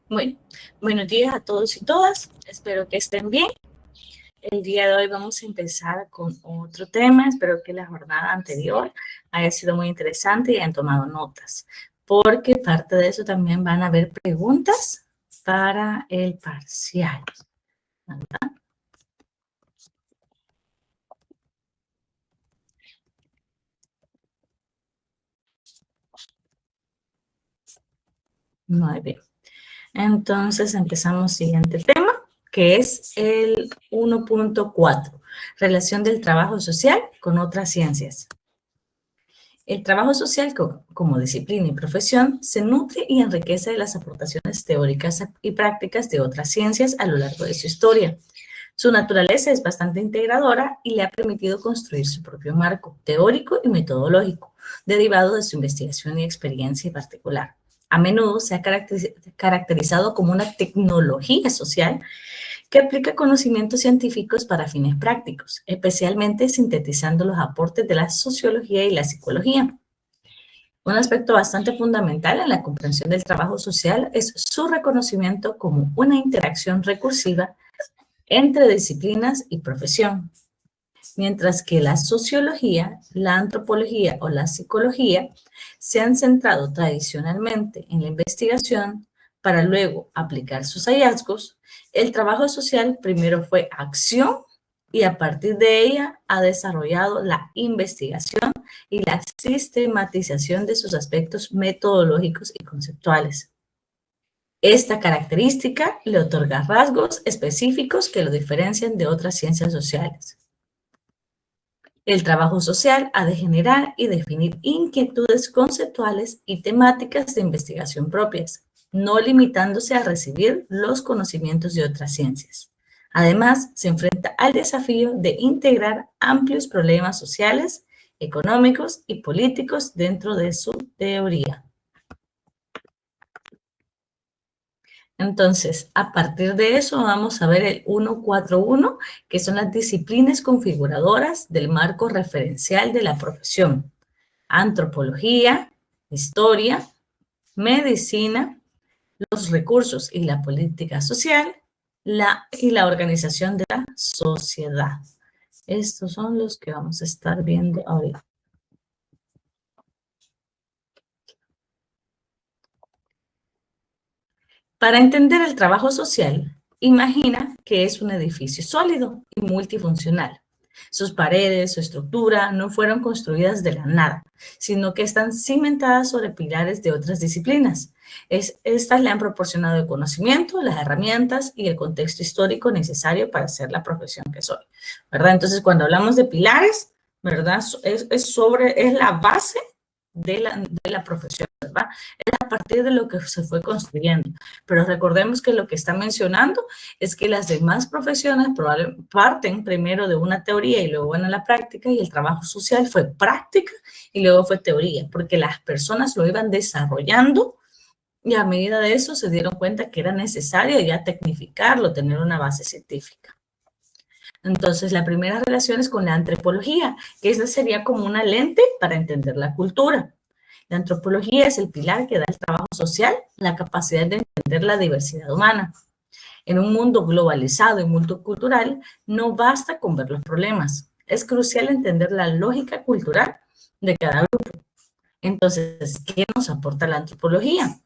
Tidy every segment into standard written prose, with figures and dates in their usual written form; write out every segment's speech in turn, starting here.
Bueno, buenos días a todos y todas. Espero que estén bien. El día de hoy vamos a empezar con otro tema. Espero que la jornada anterior haya sido muy interesante y hayan tomado notas, porque parte de eso también van a haber preguntas para el parcial, ¿verdad? Muy bien. Entonces empezamos siguiente tema, que es el 1.4, relación del trabajo social con otras ciencias. El trabajo social como disciplina y profesión se nutre y enriquece de las aportaciones teóricas y prácticas de otras ciencias a lo largo de su historia. Su naturaleza es bastante integradora y le ha permitido construir su propio marco teórico y metodológico, derivado de su investigación y experiencia particular. A menudo se ha caracterizado como una tecnología social que aplica conocimientos científicos para fines prácticos, especialmente sintetizando los aportes de la sociología y la psicología. Un aspecto bastante fundamental en la comprensión del trabajo social es su reconocimiento como una interacción recursiva entre disciplinas y profesión, mientras que la sociología, la antropología o la psicología se han centrado tradicionalmente en la investigación para luego aplicar sus hallazgos. El trabajo social primero fue acción y a partir de ella ha desarrollado la investigación y la sistematización de sus aspectos metodológicos y conceptuales. Esta característica le otorga rasgos específicos que lo diferencian de otras ciencias sociales. El trabajo social ha de generar y definir inquietudes conceptuales y temáticas de investigación propias, no limitándose a recibir los conocimientos de otras ciencias. Además, se enfrenta al desafío de integrar amplios problemas sociales, económicos y políticos dentro de su teoría. Entonces, a partir de eso vamos a ver el 141, que son las disciplinas configuradoras del marco referencial de la profesión. Antropología, historia, medicina, los recursos y la política social, y la organización de la sociedad. Estos son los que vamos a estar viendo ahorita. Para entender el trabajo social, imagina que es un edificio sólido y multifuncional. Sus paredes, su estructura no fueron construidas de la nada, sino que están cimentadas sobre pilares de otras disciplinas. Estas le han proporcionado el conocimiento, las herramientas y el contexto histórico necesario para hacer la profesión que soy, ¿verdad? Entonces, cuando hablamos de pilares, ¿verdad? Es la base de la profesión, ¿verdad? Es a partir de lo que se fue construyendo. Pero recordemos que lo que está mencionando es que las demás profesiones parten primero de una teoría y luego van a la práctica, y el trabajo social fue práctica y luego fue teoría, porque las personas lo iban desarrollando y a medida de eso se dieron cuenta que era necesario ya tecnificarlo, tener una base científica. Entonces, la primera relación es con la antropología, que esa sería como una lente para entender la cultura. La antropología es el pilar que da al trabajo social la capacidad de entender la diversidad humana. En un mundo globalizado y multicultural, no basta con ver los problemas. Es crucial entender la lógica cultural de cada grupo. Entonces, ¿qué nos aporta la antropología?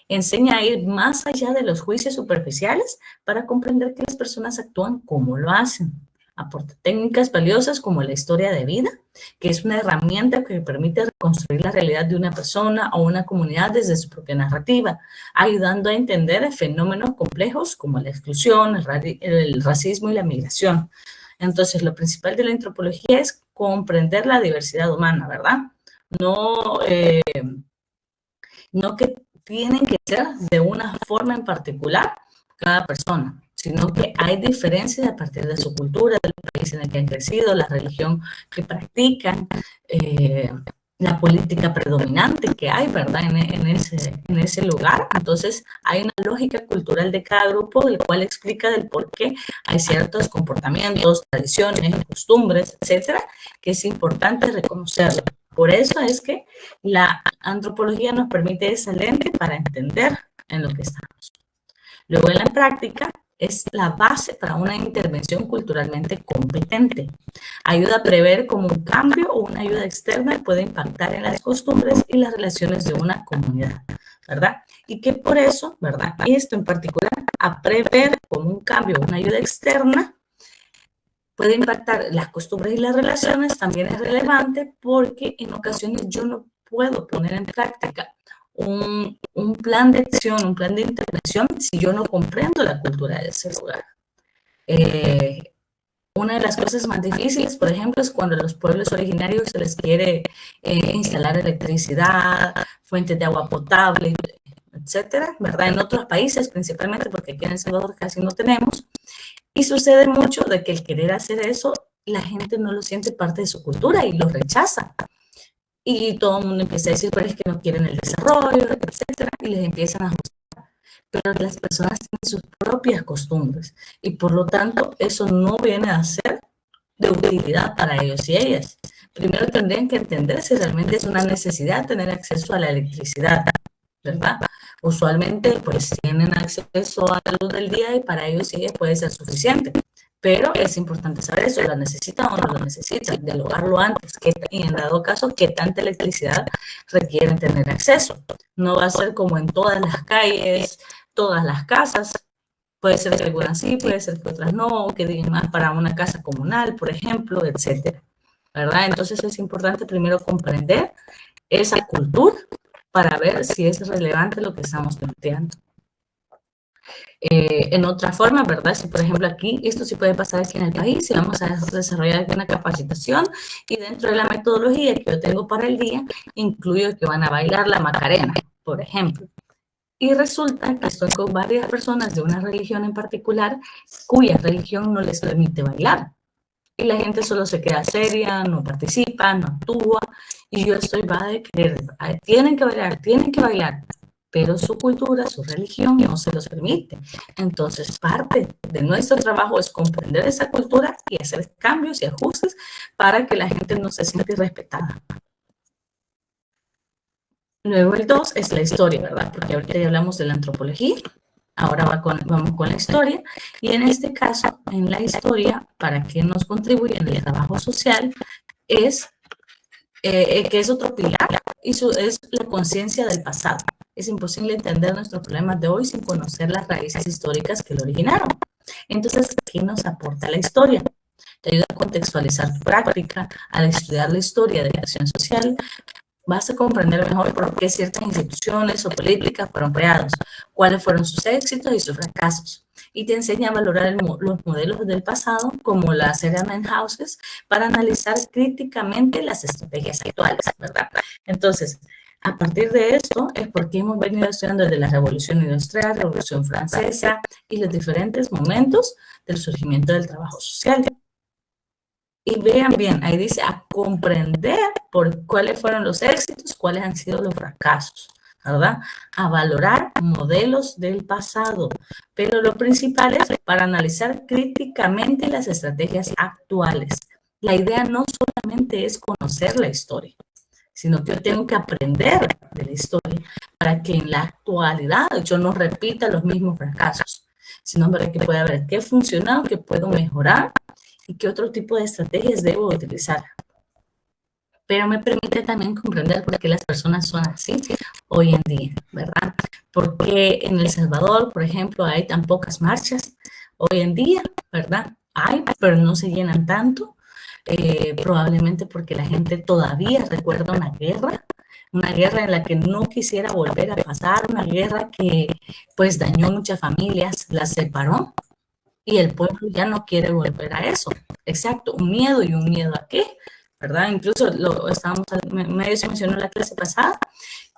Enseña a ir más allá de los juicios superficiales para comprender que las personas actúan como lo hacen. Aporta técnicas valiosas como la historia de vida, que es una herramienta que permite reconstruir la realidad de una persona o una comunidad desde su propia narrativa, ayudando a entender fenómenos complejos como la exclusión, el racismo y la migración. Entonces, lo principal de la antropología es comprender la diversidad humana, ¿verdad? No, no que tienen que ser de una forma en particular cada persona, sino que hay diferencias a partir de su cultura, del país en el que han crecido, la religión que practican, la política predominante que hay, ¿verdad? En ese lugar. Entonces, hay una lógica cultural de cada grupo, del cual explica del por qué hay ciertos comportamientos, tradiciones, costumbres, etcétera, que es importante reconocerlo. Por eso es que la antropología nos permite esa lente para entender en lo que estamos. Luego, en la práctica, es la base para una intervención culturalmente competente. Ayuda a prever cómo un cambio o una ayuda externa puede impactar en las costumbres y las relaciones de una comunidad, ¿verdad? Y que por eso, ¿verdad? Esto en particular, a prever cómo un cambio o una ayuda externa puede impactar las costumbres y las relaciones, también es relevante porque en ocasiones yo no puedo poner en práctica un plan de acción, un plan de intervención si yo no comprendo la cultura de ese lugar. Una de las cosas más difíciles, por ejemplo, es cuando a los pueblos originarios se les quiere instalar electricidad, fuentes de agua potable, etcétera, ¿verdad? En otros países, principalmente porque aquí en El Salvador casi no tenemos, y sucede mucho de que el querer hacer eso, la gente no lo siente parte de su cultura y lo rechaza. Y todo el mundo empieza a decir, pero es que no quieren el desarrollo, etcétera, y les empiezan a juzgar. Pero las personas tienen sus propias costumbres y por lo tanto eso no viene a ser de utilidad para ellos y ellas. Primero tendrían que entender si realmente es una necesidad tener acceso a la electricidad, ¿verdad? Usualmente pues tienen acceso a la luz del día y para ellos y ellas puede ser suficiente. Pero es importante saber eso, ¿lo necesitan o no lo necesitan? Dialogarlo antes, y en dado caso, qué tanta electricidad requieren tener acceso. No va a ser como en todas las calles, todas las casas. Puede ser que algunas sí, puede ser que otras no, que digan más para una casa comunal, por ejemplo, etcétera. ¿Verdad? Entonces es importante primero comprender esa cultura para ver si es relevante lo que estamos planteando. En otra forma, ¿verdad? Si por ejemplo aquí, esto sí puede pasar aquí en el país, si vamos a desarrollar una capacitación y dentro de la metodología que yo tengo para el día, incluyo que van a bailar la Macarena, por ejemplo. Y resulta que estoy con varias personas de una religión en particular cuya religión no les permite bailar. Y la gente solo se queda seria, no participa, no actúa. Y yo estoy va de querer, tienen que bailar, pero su cultura, su religión no se los permite. Entonces, parte de nuestro trabajo es comprender esa cultura y hacer cambios y ajustes para que la gente no se sienta irrespetada. Luego el 2 es la historia, ¿verdad? Porque ahorita ya hablamos de la antropología, ahora vamos con la historia, y en este caso, en la historia, para que nos contribuya en el trabajo social, es que es otro pilar, y es la conciencia del pasado. Es imposible entender nuestros problemas de hoy sin conocer las raíces históricas que lo originaron. Entonces, ¿qué nos aporta la historia? Te ayuda a contextualizar tu práctica, al estudiar la historia de la acción social, vas a comprender mejor por qué ciertas instituciones o políticas fueron creadas, cuáles fueron sus éxitos y sus fracasos. Y te enseña a valorar los modelos del pasado, como las Settlement Houses, para analizar críticamente las estrategias actuales, ¿verdad? Entonces, a partir de esto es porque hemos venido estudiando desde la Revolución Industrial, Revolución Francesa y los diferentes momentos del surgimiento del trabajo social. Y vean bien, ahí dice a comprender por cuáles fueron los éxitos, cuáles han sido los fracasos, ¿verdad? A valorar modelos del pasado. Pero lo principal es para analizar críticamente las estrategias actuales. La idea no solamente es conocer la historia, sino que yo tengo que aprender de la historia para que en la actualidad yo no repita los mismos fracasos, sino para que pueda ver qué funcionó, qué puedo mejorar y qué otro tipo de estrategias debo utilizar. Pero me permite también comprender por qué las personas son así hoy en día, ¿verdad? Porque en El Salvador, por ejemplo, hay tan pocas marchas hoy en día, ¿verdad? Hay, pero no se llenan tanto, probablemente porque la gente todavía recuerda una guerra en la que no quisiera volver a pasar, una guerra que pues dañó muchas familias, las separó, y el pueblo ya no quiere volver a eso. Exacto, un miedo, ¿y un miedo a qué? ¿Verdad? Incluso medio se mencionó en la clase pasada,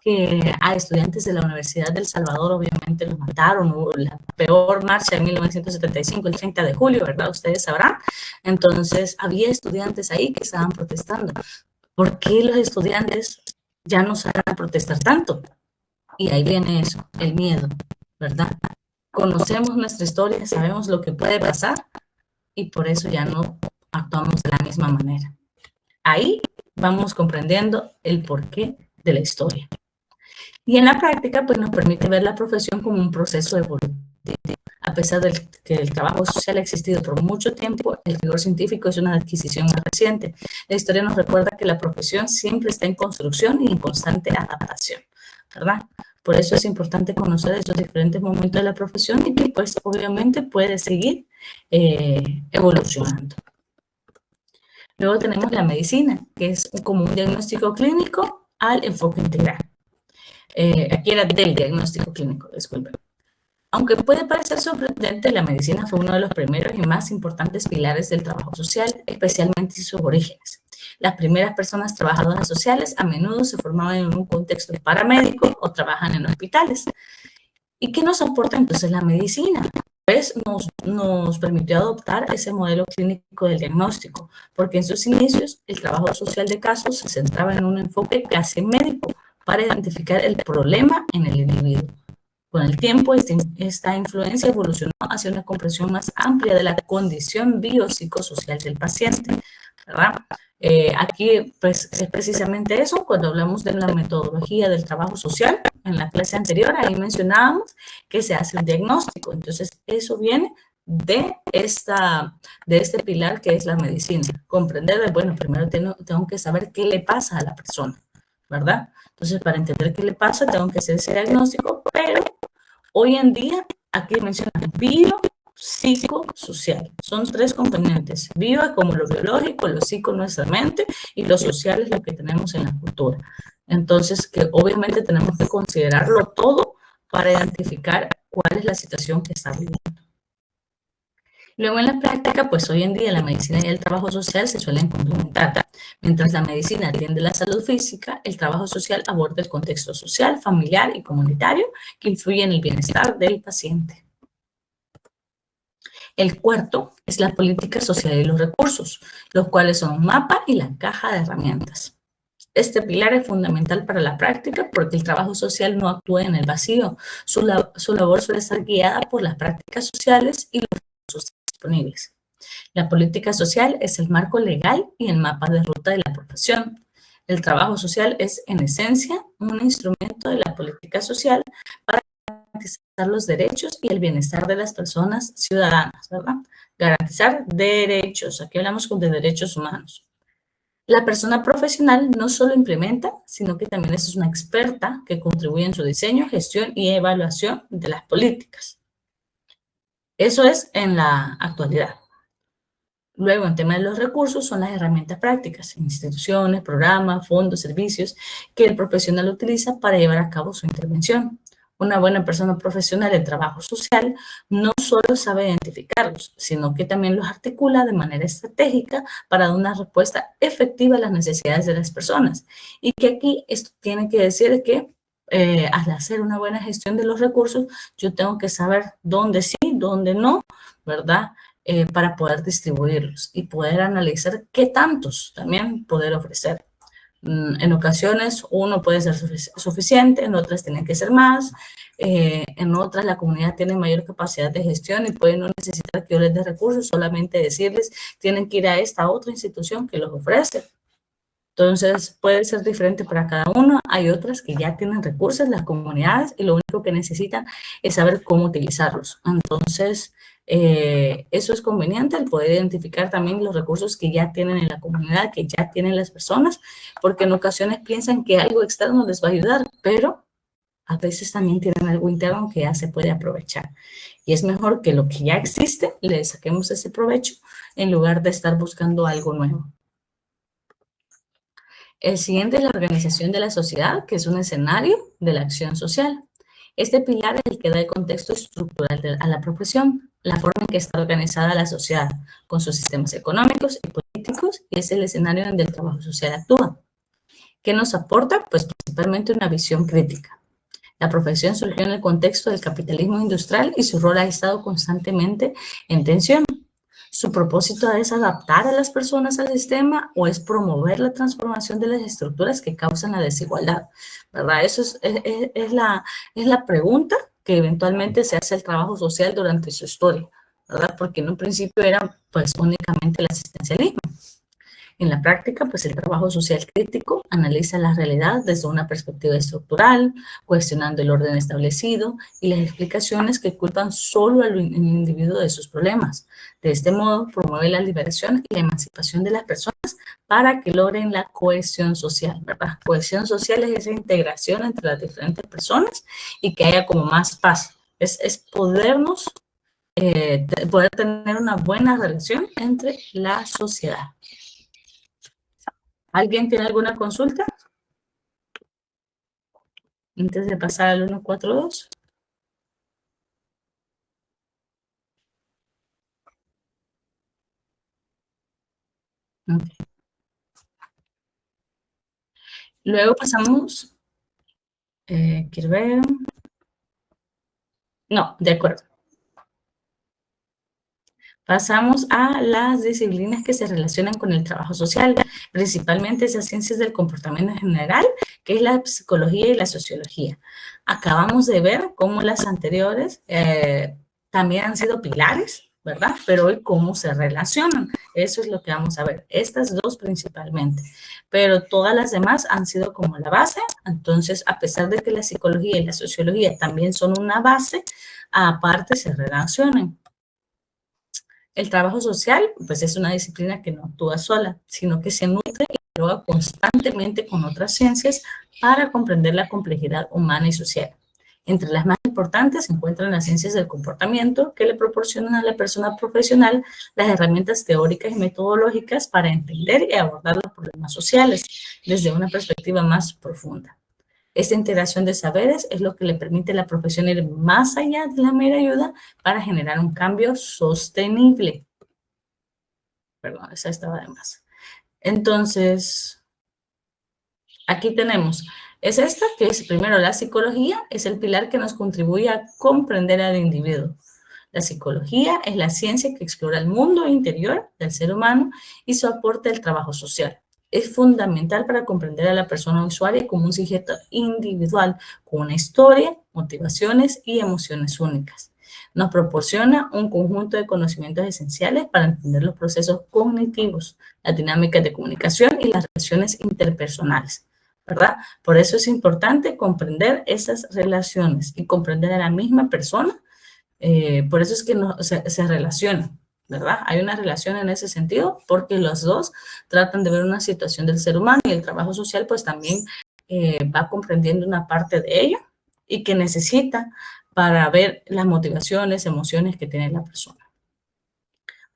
que a estudiantes de la Universidad del Salvador obviamente los mataron, hubo la peor marcha en 1975, el 30 de julio, ¿verdad? Ustedes sabrán. Entonces, había estudiantes ahí que estaban protestando. ¿Por qué los estudiantes ya no salen a protestar tanto? Y ahí viene eso, el miedo, ¿verdad? Conocemos nuestra historia, sabemos lo que puede pasar y por eso ya no actuamos de la misma manera. Ahí vamos comprendiendo el porqué de la historia. Y en la práctica, pues nos permite ver la profesión como un proceso evolutivo. A pesar de que el trabajo social ha existido por mucho tiempo, el rigor científico es una adquisición más reciente. La historia nos recuerda que la profesión siempre está en construcción y en constante adaptación, ¿verdad? Por eso es importante conocer esos diferentes momentos de la profesión y que, pues, obviamente puede seguir evolucionando. Luego tenemos la medicina, que es como un diagnóstico clínico al enfoque integral. Aquí era del diagnóstico clínico, disculpen. Aunque puede parecer sorprendente, la medicina fue uno de los primeros y más importantes pilares del trabajo social, especialmente en sus orígenes. Las primeras personas trabajadoras sociales a menudo se formaban en un contexto paramédico o trabajan en hospitales. ¿Y qué nos aporta entonces la medicina? Pues nos permitió adoptar ese modelo clínico del diagnóstico, porque en sus inicios el trabajo social de casos se centraba en un enfoque casi médico para identificar el problema en el individuo. Con el tiempo, esta influencia evolucionó hacia una comprensión más amplia de la condición biopsicosocial del paciente, ¿verdad? Aquí, pues, es precisamente eso, cuando hablamos de la metodología del trabajo social, en la clase anterior, ahí mencionábamos que se hace un diagnóstico. Entonces, eso viene de este pilar que es la medicina. Comprender, bueno, primero tengo que saber qué le pasa a la persona, ¿verdad? Entonces, para entender qué le pasa, tengo que hacer ese diagnóstico, pero hoy en día, aquí mencionan biopsicosocial. Son tres componentes. Bio es como lo biológico, lo psico nuestra mente y lo social es lo que tenemos en la cultura. Entonces, que obviamente tenemos que considerarlo todo para identificar cuál es la situación que está viviendo. Luego en la práctica, pues hoy en día la medicina y el trabajo social se suelen complementar. Mientras la medicina atiende la salud física, el trabajo social aborda el contexto social, familiar y comunitario que influye en el bienestar del paciente. El cuarto es la política social y los recursos, los cuales son un mapa y la caja de herramientas. Este pilar es fundamental para la práctica porque el trabajo social no actúa en el vacío. Su labor suele estar guiada por las prácticas sociales y los recursos disponibles. La política social es el marco legal y el mapa de ruta de la profesión. El trabajo social es, en esencia, un instrumento de la política social para garantizar los derechos y el bienestar de las personas ciudadanas, ¿verdad? Garantizar derechos. Aquí hablamos de derechos humanos. La persona profesional no solo implementa, sino que también es una experta que contribuye en su diseño, gestión y evaluación de las políticas. Eso es en la actualidad. Luego, en tema de los recursos, son las herramientas prácticas, instituciones, programas, fondos, servicios que el profesional utiliza para llevar a cabo su intervención. Una buena persona profesional de trabajo social no solo sabe identificarlos, sino que también los articula de manera estratégica para dar una respuesta efectiva a las necesidades de las personas. Y que aquí esto tiene que decir que al hacer una buena gestión de los recursos, yo tengo que saber dónde sí, dónde no, ¿verdad? Para poder distribuirlos y poder analizar qué tantos también poder ofrecer. En ocasiones uno puede ser suficiente, en otras tienen que ser más, en otras la comunidad tiene mayor capacidad de gestión y puede no necesitar que yo les dé recursos, solamente decirles tienen que ir a esta otra institución que los ofrece. Entonces puede ser diferente para cada uno. Hay otras que ya tienen recursos, las comunidades, y lo único que necesitan es saber cómo utilizarlos. Entonces, eso es conveniente, el poder identificar también los recursos que ya tienen en la comunidad, que ya tienen las personas, porque en ocasiones piensan que algo externo les va a ayudar, pero a veces también tienen algo interno que ya se puede aprovechar. Y es mejor que lo que ya existe, le saquemos ese provecho en lugar de estar buscando algo nuevo. El siguiente es la organización de la sociedad, que es un escenario de la acción social. Este pilar es el que da el contexto estructural a la profesión, la forma en que está organizada la sociedad, con sus sistemas económicos y políticos, y es el escenario donde el trabajo social actúa. ¿Qué nos aporta? Pues principalmente una visión crítica. La profesión surgió en el contexto del capitalismo industrial y su rol ha estado constantemente en tensión. ¿Su propósito es adaptar a las personas al sistema o es promover la transformación de las estructuras que causan la desigualdad? ¿Verdad? Eso es la pregunta que eventualmente se hace el trabajo social durante su historia, ¿verdad? Porque en un principio era pues únicamente el asistencialismo. En la práctica, pues el trabajo social crítico analiza la realidad desde una perspectiva estructural, cuestionando el orden establecido y las explicaciones que culpan solo al individuo de sus problemas. De este modo, promueve la liberación y la emancipación de las personas para que logren la cohesión social, ¿verdad? Cohesión social es esa integración entre las diferentes personas y que haya como más paz. Es podernos, poder tener una buena relación entre la sociedad. ¿Alguien tiene alguna consulta? Antes de pasar al 142. Okay. Luego pasamos, quiero ver. No, de acuerdo. Pasamos a las disciplinas que se relacionan con el trabajo social, principalmente esas ciencias del comportamiento en general, que es la psicología y la sociología. Acabamos de ver cómo las anteriores también han sido pilares, ¿verdad? Pero hoy cómo se relacionan. Eso es lo que vamos a ver. Estas dos principalmente. Pero todas las demás han sido como la base. Entonces, a pesar de que la psicología y la sociología también son una base, aparte se relacionan. El trabajo social, pues es una disciplina que no actúa sola, sino que se nutre y dialoga constantemente con otras ciencias para comprender la complejidad humana y social. Entre las más importantes se encuentran las ciencias del comportamiento, que le proporcionan a la persona profesional las herramientas teóricas y metodológicas para entender y abordar los problemas sociales desde una perspectiva más profunda. Esta integración de saberes es lo que le permite a la profesión ir más allá de la mera ayuda para generar un cambio sostenible. Perdón, esa estaba de más. Entonces, aquí tenemos, es esta que es primero la psicología, es el pilar que nos contribuye a comprender al individuo. La psicología es la ciencia que explora el mundo interior del ser humano y su aporte al trabajo social. Es fundamental para comprender a la persona usuaria como un sujeto individual con una historia, motivaciones y emociones únicas. Nos proporciona un conjunto de conocimientos esenciales para entender los procesos cognitivos, las dinámicas de comunicación y las relaciones interpersonales, ¿verdad? Por eso es importante comprender esas relaciones y comprender a la misma persona. Por eso es que no, se relacionan, ¿verdad? Hay una relación en ese sentido porque los dos tratan de ver una situación del ser humano y el trabajo social pues también va comprendiendo una parte de ello y que necesita para ver las motivaciones, emociones que tiene la persona.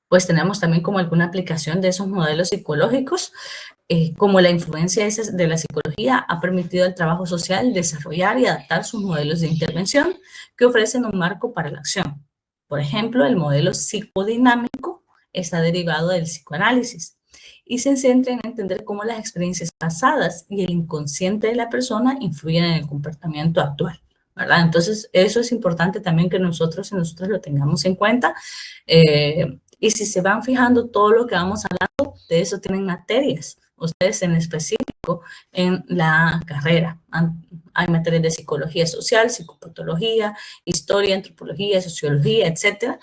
Pues tenemos también como alguna aplicación de esos modelos psicológicos, como la influencia de la psicología ha permitido al trabajo social desarrollar y adaptar sus modelos de intervención que ofrecen un marco para la acción. Por ejemplo, el modelo psicodinámico está derivado del psicoanálisis y se centra en entender cómo las experiencias pasadas y el inconsciente de la persona influyen en el comportamiento actual, ¿verdad? Entonces, eso es importante también que nosotros y nosotras lo tengamos en cuenta. Y si se van fijando todo lo que vamos hablando, de eso tienen materias, ustedes en específico en la carrera. Hay materias de psicología social, psicopatología, historia, antropología, sociología, etcétera,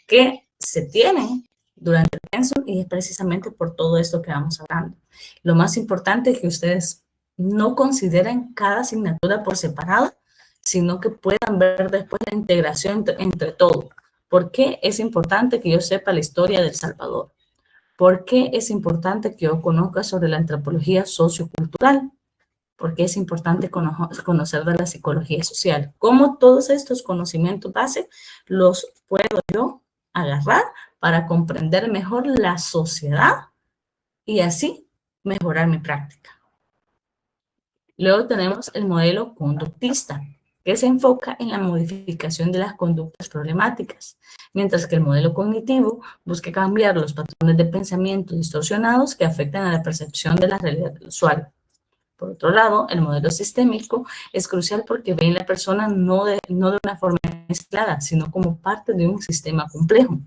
que se tienen durante el pensum y es precisamente por todo esto que vamos hablando. Lo más importante es que ustedes no consideren cada asignatura por separado, sino que puedan ver después la integración entre todo. ¿Por qué es importante que yo sepa la historia de El Salvador? ¿Por qué es importante que yo conozca sobre la antropología sociocultural? ¿Por qué es importante conocer de la psicología social? ¿Cómo todos estos conocimientos base los puedo yo agarrar para comprender mejor la sociedad y así mejorar mi práctica? Luego tenemos el modelo conductista, que se enfoca en la modificación de las conductas problemáticas, mientras que el modelo cognitivo busca cambiar los patrones de pensamiento distorsionados que afectan a la percepción de la realidad del usuario. Por otro lado, el modelo sistémico es crucial porque ve a la persona no de una forma aislada, sino como parte de un sistema complejo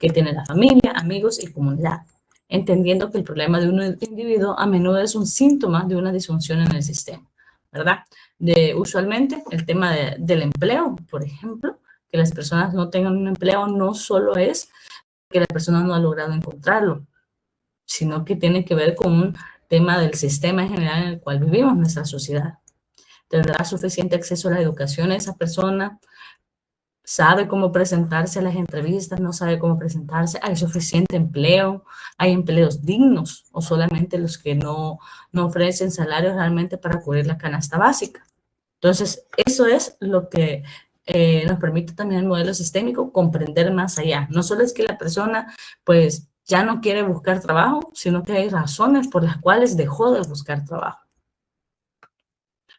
que tiene la familia, amigos y comunidad, entendiendo que el problema de un individuo a menudo es un síntoma de una disfunción en el sistema, ¿verdad? Usualmente el tema del empleo, por ejemplo, que las personas no tengan un empleo no solo es que la persona no ha logrado encontrarlo, sino que tiene que ver con un tema del sistema en general en el cual vivimos nuestra sociedad. ¿Tendrá suficiente acceso a la educación esa persona? ¿Sabe cómo presentarse a las entrevistas? ¿No sabe cómo presentarse? ¿Hay suficiente empleo? ¿Hay empleos dignos o solamente los que no ofrecen salarios realmente para cubrir la canasta básica? Entonces, eso es lo que nos permite también el modelo sistémico comprender más allá. No solo es que la persona pues ya no quiere buscar trabajo, sino que hay razones por las cuales dejó de buscar trabajo.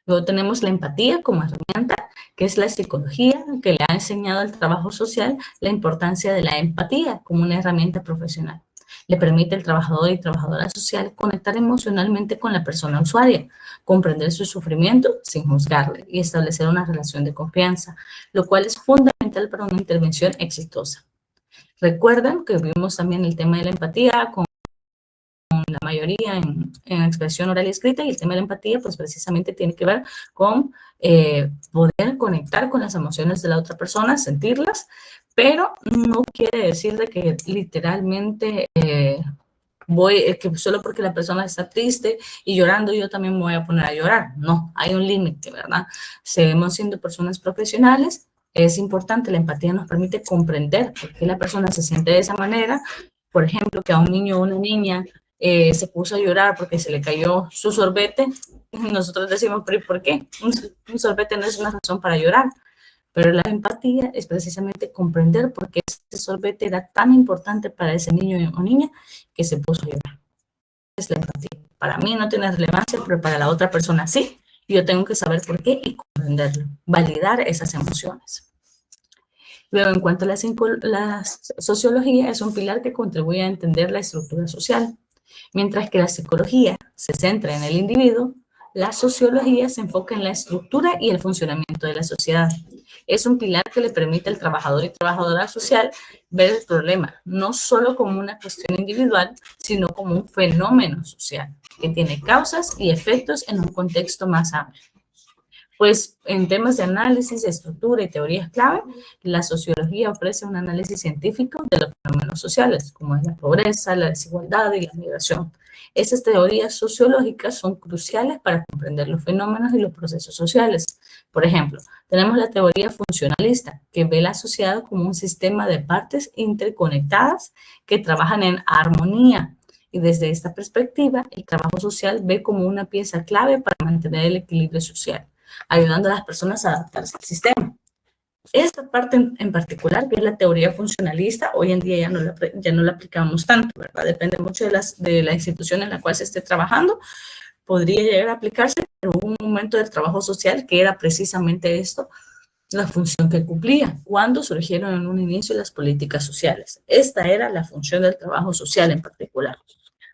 Luego tenemos la empatía como herramienta, que es la psicología que le ha enseñado al trabajo social la importancia de la empatía como una herramienta profesional. Le permite al trabajador y trabajadora social conectar emocionalmente con la persona usuaria, comprender su sufrimiento sin juzgarle y establecer una relación de confianza, lo cual es fundamental para una intervención exitosa. Recuerden que vimos también el tema de la empatía con la mayoría en expresión oral y escrita, y el tema de la empatía pues precisamente tiene que ver con poder conectar con las emociones de la otra persona, sentirlas, pero no quiere decir de que literalmente que solo porque la persona está triste y llorando yo también me voy a poner a llorar. No, hay un límite, ¿verdad? Seguimos siendo personas profesionales, es importante, la empatía nos permite comprender por qué la persona se siente de esa manera. Por ejemplo, que a un niño o una niña se puso a llorar porque se le cayó su sorbete, nosotros decimos, pero ¿por qué? Un sorbete no es una razón para llorar. Pero la empatía es precisamente comprender por qué ese sorbete era tan importante para ese niño o niña que se puso a llorar. Es la empatía. Para mí no tiene relevancia, pero para la otra persona sí. Yo tengo que saber por qué y comprenderlo, validar esas emociones. Luego, en cuanto a la sociología, es un pilar que contribuye a entender la estructura social. Mientras que la psicología se centra en el individuo, la sociología se enfoca en la estructura y el funcionamiento de la sociedad. Es un pilar que le permite al trabajador y trabajadora social ver el problema, no solo como una cuestión individual, sino como un fenómeno social que tiene causas y efectos en un contexto más amplio. Pues en temas de análisis, estructura y teorías clave, la sociología ofrece un análisis científico de los fenómenos sociales, como es la pobreza, la desigualdad y la migración. Estas teorías sociológicas son cruciales para comprender los fenómenos y los procesos sociales. Por ejemplo, tenemos la teoría funcionalista, que ve la sociedad como un sistema de partes interconectadas que trabajan en armonía. Y desde esta perspectiva, el trabajo social ve como una pieza clave para mantener el equilibrio social, ayudando a las personas a adaptarse al sistema. Esta parte en particular, que es la teoría funcionalista, hoy en día ya no la aplicamos tanto, ¿verdad? Depende mucho de la institución en la cual se esté trabajando. Podría llegar a aplicarse, pero hubo un momento del trabajo social que era precisamente esto, la función que cumplía, cuando surgieron en un inicio las políticas sociales. Esta era la función del trabajo social en particular.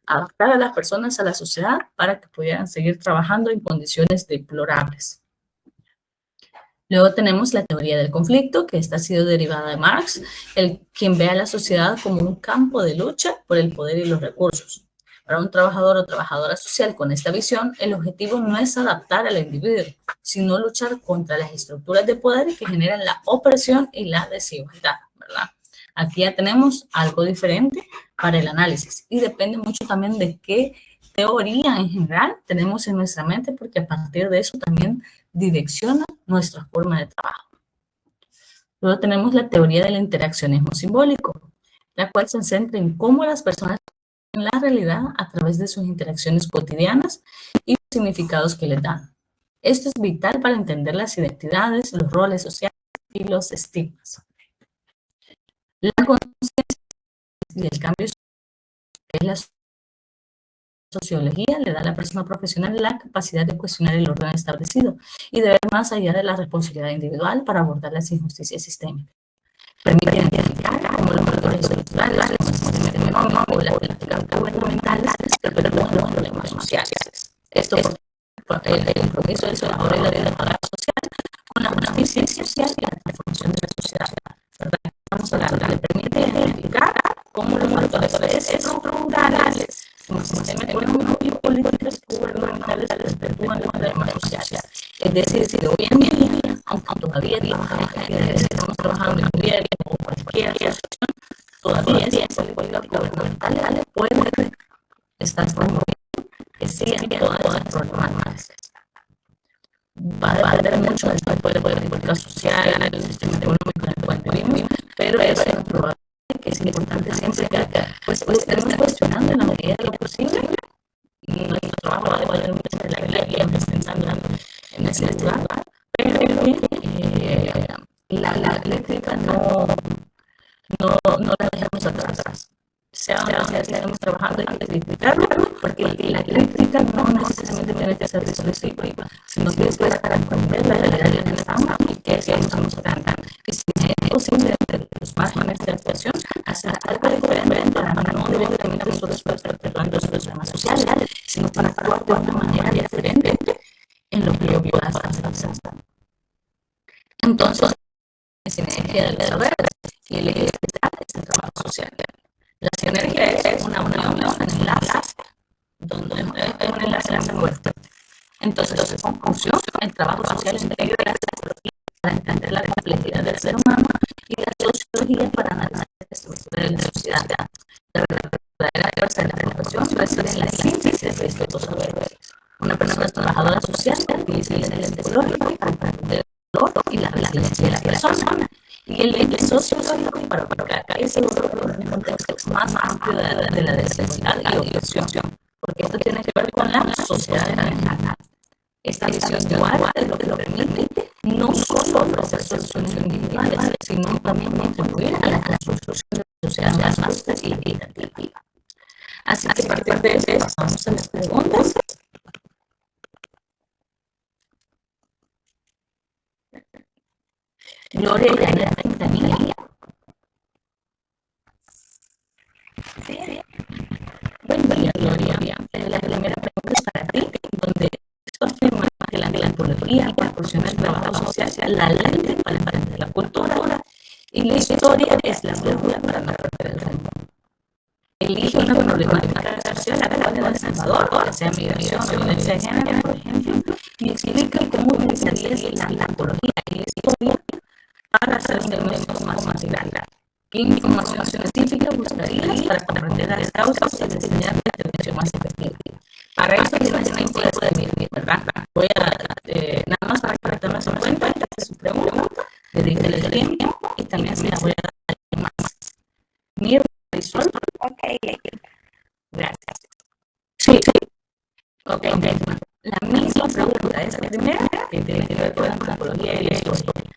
Adaptar a las personas a la sociedad para que pudieran seguir trabajando en condiciones deplorables. Luego tenemos la teoría del conflicto, que esta ha sido derivada de Marx, quien ve a la sociedad como un campo de lucha por el poder y los recursos. Para un trabajador o trabajadora social con esta visión, el objetivo no es adaptar al individuo, sino luchar contra las estructuras de poder que generan la opresión y la desigualdad, ¿verdad? Aquí ya tenemos algo diferente para el análisis y depende mucho también de qué teoría en general tenemos en nuestra mente, porque a partir de eso también direcciona nuestra forma de trabajo. Luego tenemos la teoría del interaccionismo simbólico, la cual se centra en cómo las personas ven la realidad a través de sus interacciones cotidianas y los significados que les dan. Esto es vital para entender las identidades, los roles sociales y los estigmas. La conciencia y el cambio que es la sociología le da a la persona profesional la capacidad de cuestionar el orden establecido y de ver más allá de la responsabilidad individual para abordar las injusticias sistémicas. Permite identificar cómo los factores estructurales, el sistema económico o las políticas gubernamentales perpetúan los problemas sociales. Esto por el compromiso del trabajador y la trabajadora social con la justicia social y la transformación de la sociedad. Estamos hablando, le permite identificar cómo los factores estructurales como el sistema económico y políticas gubernamentales perpetúan los problemas sociales. Es decir, si hoy en día, aunque todavía estamos trabajando en gobierno o cualquier situación, todavía las políticas gubernamentales pueden todas las problemáticas. Va a depender mucho del tipo de política social, el sistema económico en el cual vivimos, pero es probable que es importante siempre que pues estemos cuestionando en la medida de lo posible. Nuestro trabajo va a depender mucho de la vida que estamos intentando en ese lugar, pero la eléctrica no la dejamos atrás. Sea donde estemos trabajando, hay que criticarlo, porque la crítica no necesariamente tiene que ser destructiva, sino que es para comprender la realidad en la que estamos y qué es lo que estamos tratando. Y si es posible, de los márgenes de actuación, hacer algo diferente para no directamente nosotros perpetuando los problemas sociales, sino para actuar de una manera diferente en lo que yo pueda estar realizando. Entonces, sinergia del saber y el eje central es el trabajo social. La sinergia es una unión, un enlace, donde es un enlace fuerte. Entonces, en conclusión, el trabajo social integra la psicología para entender la complejidad del ser humano y la sociología para analizar la estructura de la sociedad. La verdadera fuerza de la relación reside en la síntesis de estos dos saberes. Una persona trabajadora social utiliza el lente psicológico para comprender el dolor y la resiliencia de la persona, y el lente sociológico para colocar ese dolor en un contexto más amplio de la desigualdad y opresión, porque esto tiene que ver con la sociedad en general. Esta visión dual es lo que lo permite no solo ofrecer soluciones individuales, sino también contribuir a la construcción de sociedades más justas y equitativas. Así que a partir de eso pasamos a las preguntas. Gloria Yana Quintanilla. Buen día, Gloria. La primera pregunta es para ti, donde esto afirma que la antropología proporciona el trabajo social, la lente para entender la cultura y la historia es la brújula para no perder el rumbo. Elige una problemática social actual en El Salvador, ya sea migración o violencia de género, por ejemplo, y explica cómo utilizarías la antropología y la historia para hacer un diagnóstico más integral. ¿Qué información científica buscarías para comprender las causas y diseñar la intervención más efectiva? Para eso tienes tiempo de escribir, ¿verdad? Voy a, nada más para que tomes en cuenta, esta es su pregunta, dedíquele el tiempo y también se la voy a dar más. Mira, visual. Ok. Gracias. Sí. Ok. La misma pregunta es la primera, que tiene que ver con la antropología y la historia.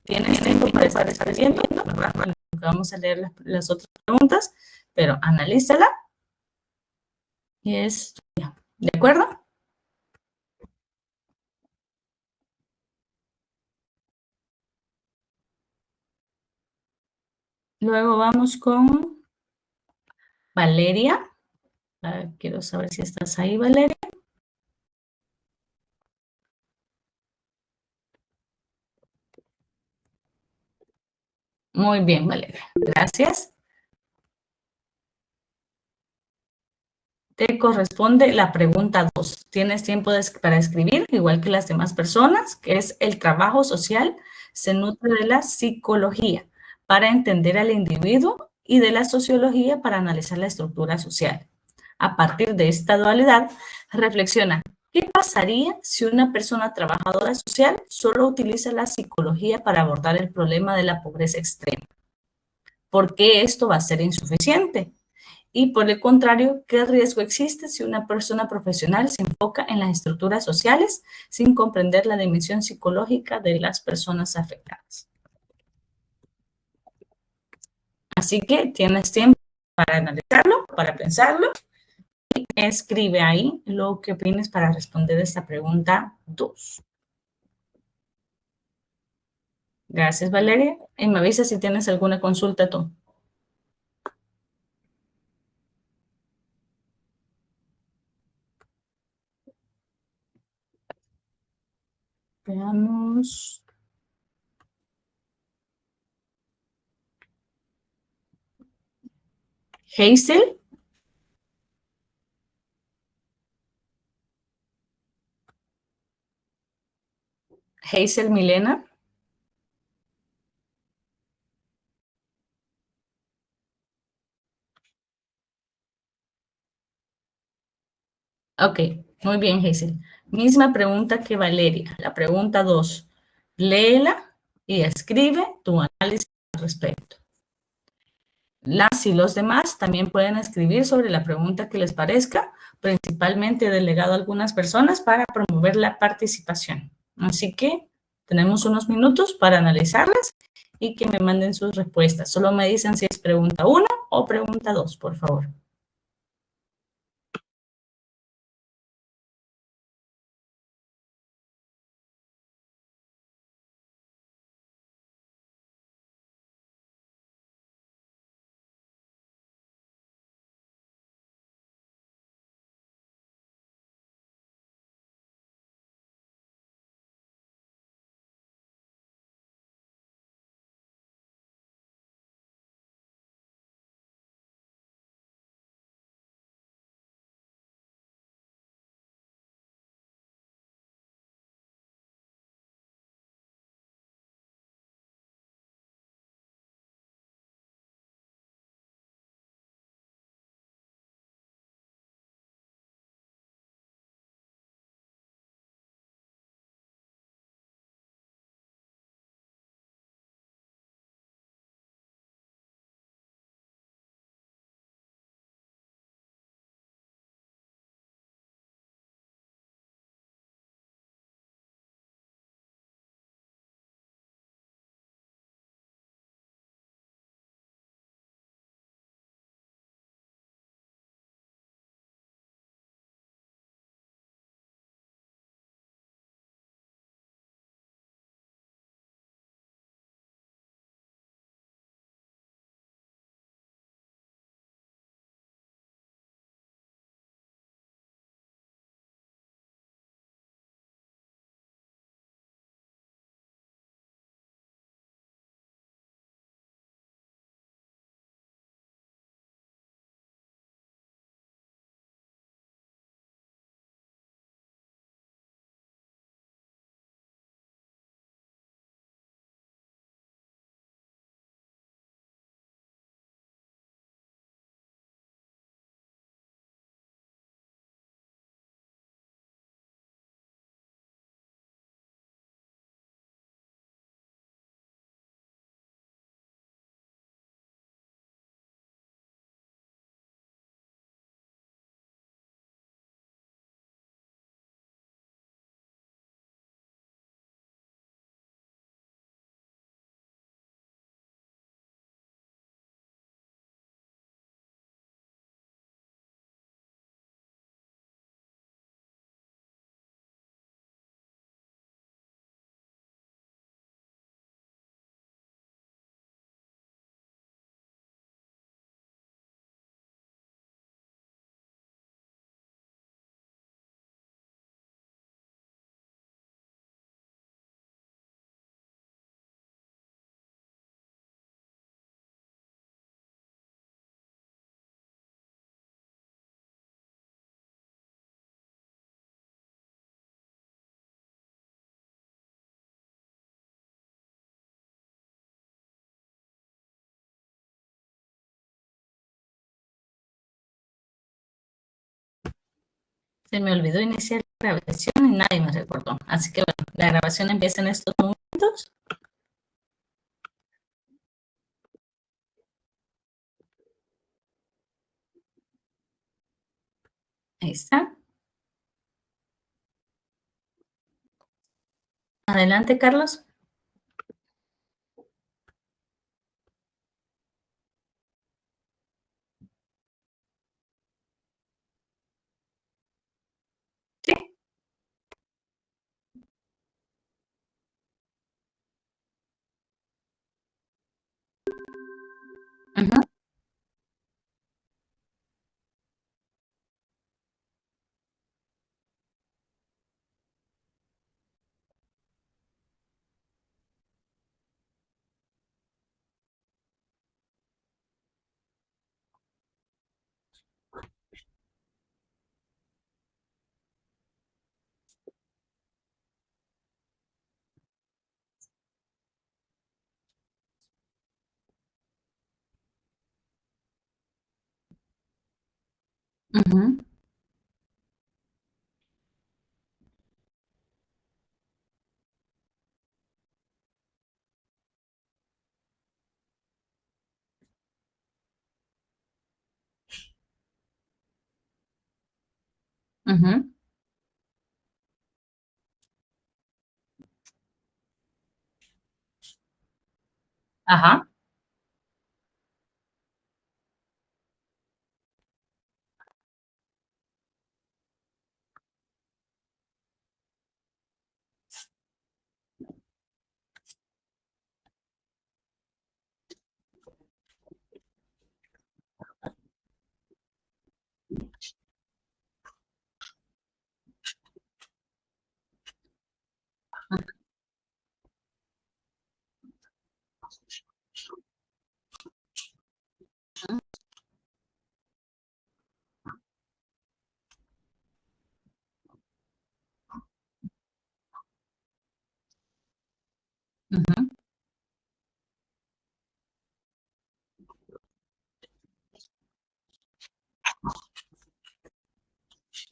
Tienes tiempo para estar escribiendo, ¿verdad? Bueno, vamos a leer las otras preguntas, pero analízala y es tuya. ¿De acuerdo? Luego vamos con Valeria. Quiero saber si estás ahí, Valeria. Muy bien, Valeria. Gracias. Te corresponde la pregunta 2. Tienes tiempo para escribir, igual que las demás personas, que es el trabajo social se nutre de la psicología para entender al individuo y de la sociología para analizar la estructura social. A partir de esta dualidad, reflexiona, ¿qué pasaría si una persona trabajadora social solo utiliza la psicología para abordar el problema de la pobreza extrema? ¿Por qué esto va a ser insuficiente? Y por el contrario, ¿qué riesgo existe si una persona profesional se enfoca en las estructuras sociales sin comprender la dimensión psicológica de las personas afectadas? Así que tienes tiempo para analizarlo, para pensarlo y escribe ahí lo que opines para responder esta pregunta 2. Gracias, Valeria. Y me avisas si tienes alguna consulta tú. Veamos. Hazel. Hazel Milena. Ok. Muy bien, Hazel. Misma pregunta que Valeria. La pregunta 2. Léela y escribe tu análisis al respecto. Las y los demás también pueden escribir sobre la pregunta que les parezca, principalmente delegado a algunas personas para promover la participación. Así que tenemos unos minutos para analizarlas y que me manden sus respuestas. Solo me dicen si es pregunta 1 o pregunta 2, por favor. Se me olvidó iniciar la grabación y nadie me recordó. Así que bueno, la grabación empieza en estos momentos. Ahí está. Adelante, Carlos. Sí. Ujú, ujú. Ujú. Ajá. Ujú.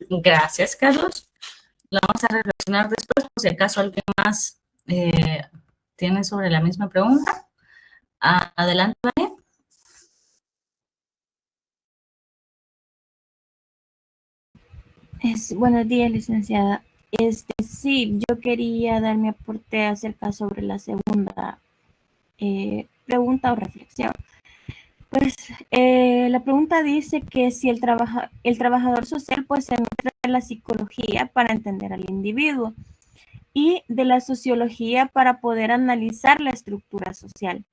Gracias, Carlos. Lo vamos a reflexionar después, por si acaso alguien más eh, tiene sobre la misma pregunta. Adelante, Vania. Buenos días, licenciada. Sí, yo quería dar mi aporte acerca sobre la segunda pregunta o reflexión. Pues la pregunta dice que si el trabajador social pues se nutre de la psicología para entender al individuo y de la sociología para poder analizar la estructura social.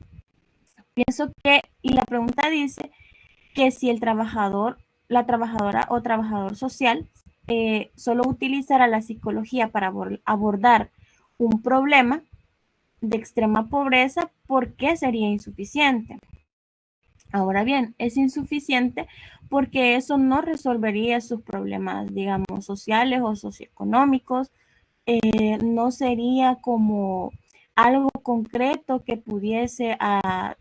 Pienso que, y la pregunta dice que si el trabajador, la trabajadora o trabajador social solo utilizará la psicología para abordar un problema de extrema pobreza, ¿por qué sería insuficiente? Ahora bien, es insuficiente porque eso no resolvería sus problemas, digamos, sociales o socioeconómicos, no sería como algo concreto que pudiese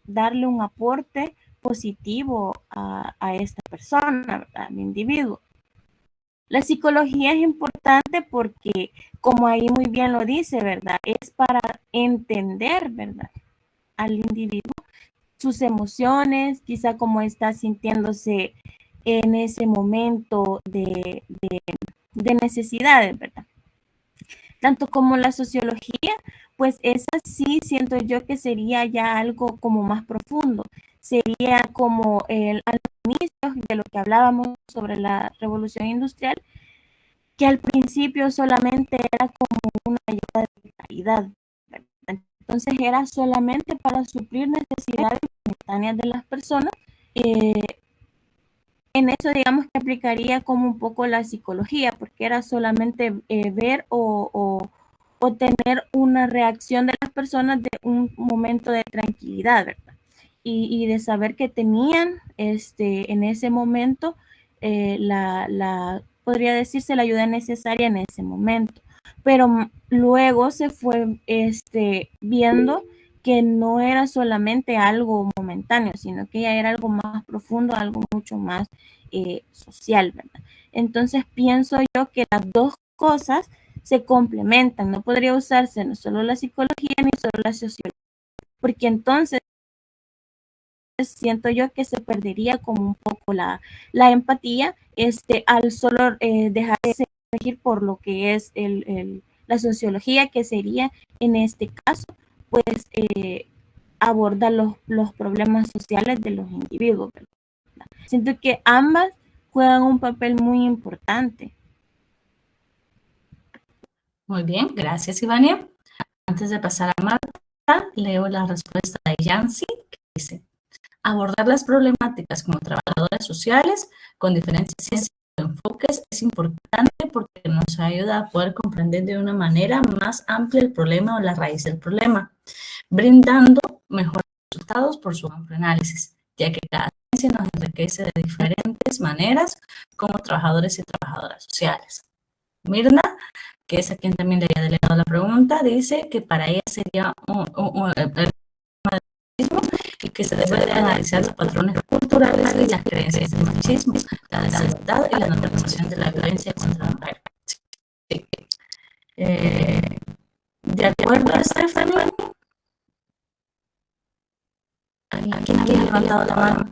darle un aporte positivo a esta persona, al individuo. La psicología es importante porque, como ahí muy bien lo dice, ¿verdad? Es para entender, ¿verdad? Al individuo, sus emociones, quizá cómo está sintiéndose en ese momento de necesidades, ¿verdad? Tanto como la sociología, pues esa sí siento yo que sería ya algo como más profundo. Sería como al inicio de lo que hablábamos sobre la revolución industrial, que al principio solamente era como una ayuda de calidad. Entonces era solamente para suplir necesidades momentáneas de las personas. Eh, en eso digamos que aplicaría como un poco la psicología, porque era solamente ver o tener una reacción de las personas de un momento de tranquilidad, ¿verdad? Y de saber que tenían en ese momento podría decirse la ayuda necesaria en ese momento. Pero luego se fue viendo que no era solamente algo momentáneo, sino que ya era algo más profundo, algo mucho más social, ¿verdad? Entonces pienso yo que las dos cosas se complementan, no podría usarse no solo la psicología ni solo la sociología, porque entonces siento yo que se perdería como un poco la empatía al solo dejarse regir por lo que es la sociología, que sería en este caso, pues abordar los problemas sociales de los individuos, ¿verdad? Siento que ambas juegan un papel muy importante. Muy bien, gracias, Ivania. Antes de pasar a Marta, leo la respuesta de Yancy, que dice, abordar las problemáticas como trabajadores sociales con diferentes enfoques es importante porque nos ayuda a poder comprender de una manera más amplia el problema o la raíz del problema, brindando mejores resultados por su amplio análisis, ya que cada ciencia nos enriquece de diferentes maneras como trabajadores y trabajadoras sociales. Mirna, que es a quien también le había delegado la pregunta, dice que para ella sería el machismo y que se debe de analizar los patrones culturales y las creencias del machismo, la desigualdad y la normalización de la violencia contra la mujer. Sí. De acuerdo a Stephanie, ¿quién había levantado la mano?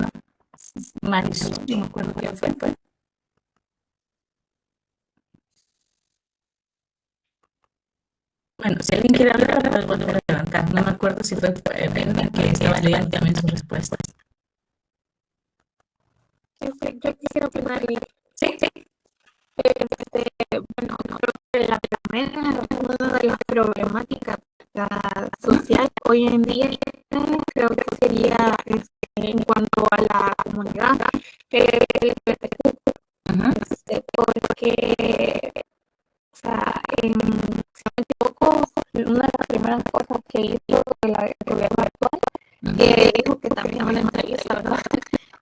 Marisol, no me acuerdo quién fue. Bueno, si alguien quiere hablar, puede volver a levantar. No me acuerdo si fue Brenda que estaba leyendo también sus respuestas. Yo quisiera opinar y Sí, bueno, creo que la primera, una de las problemáticas sociales hoy en día, creo que sería en cuanto a la comunidad LGBTQ, porque, o sea, si no me equivoco, una de las primeras cosas que hizo el gobierno actual, dijo que también en una entrevista, ¿verdad?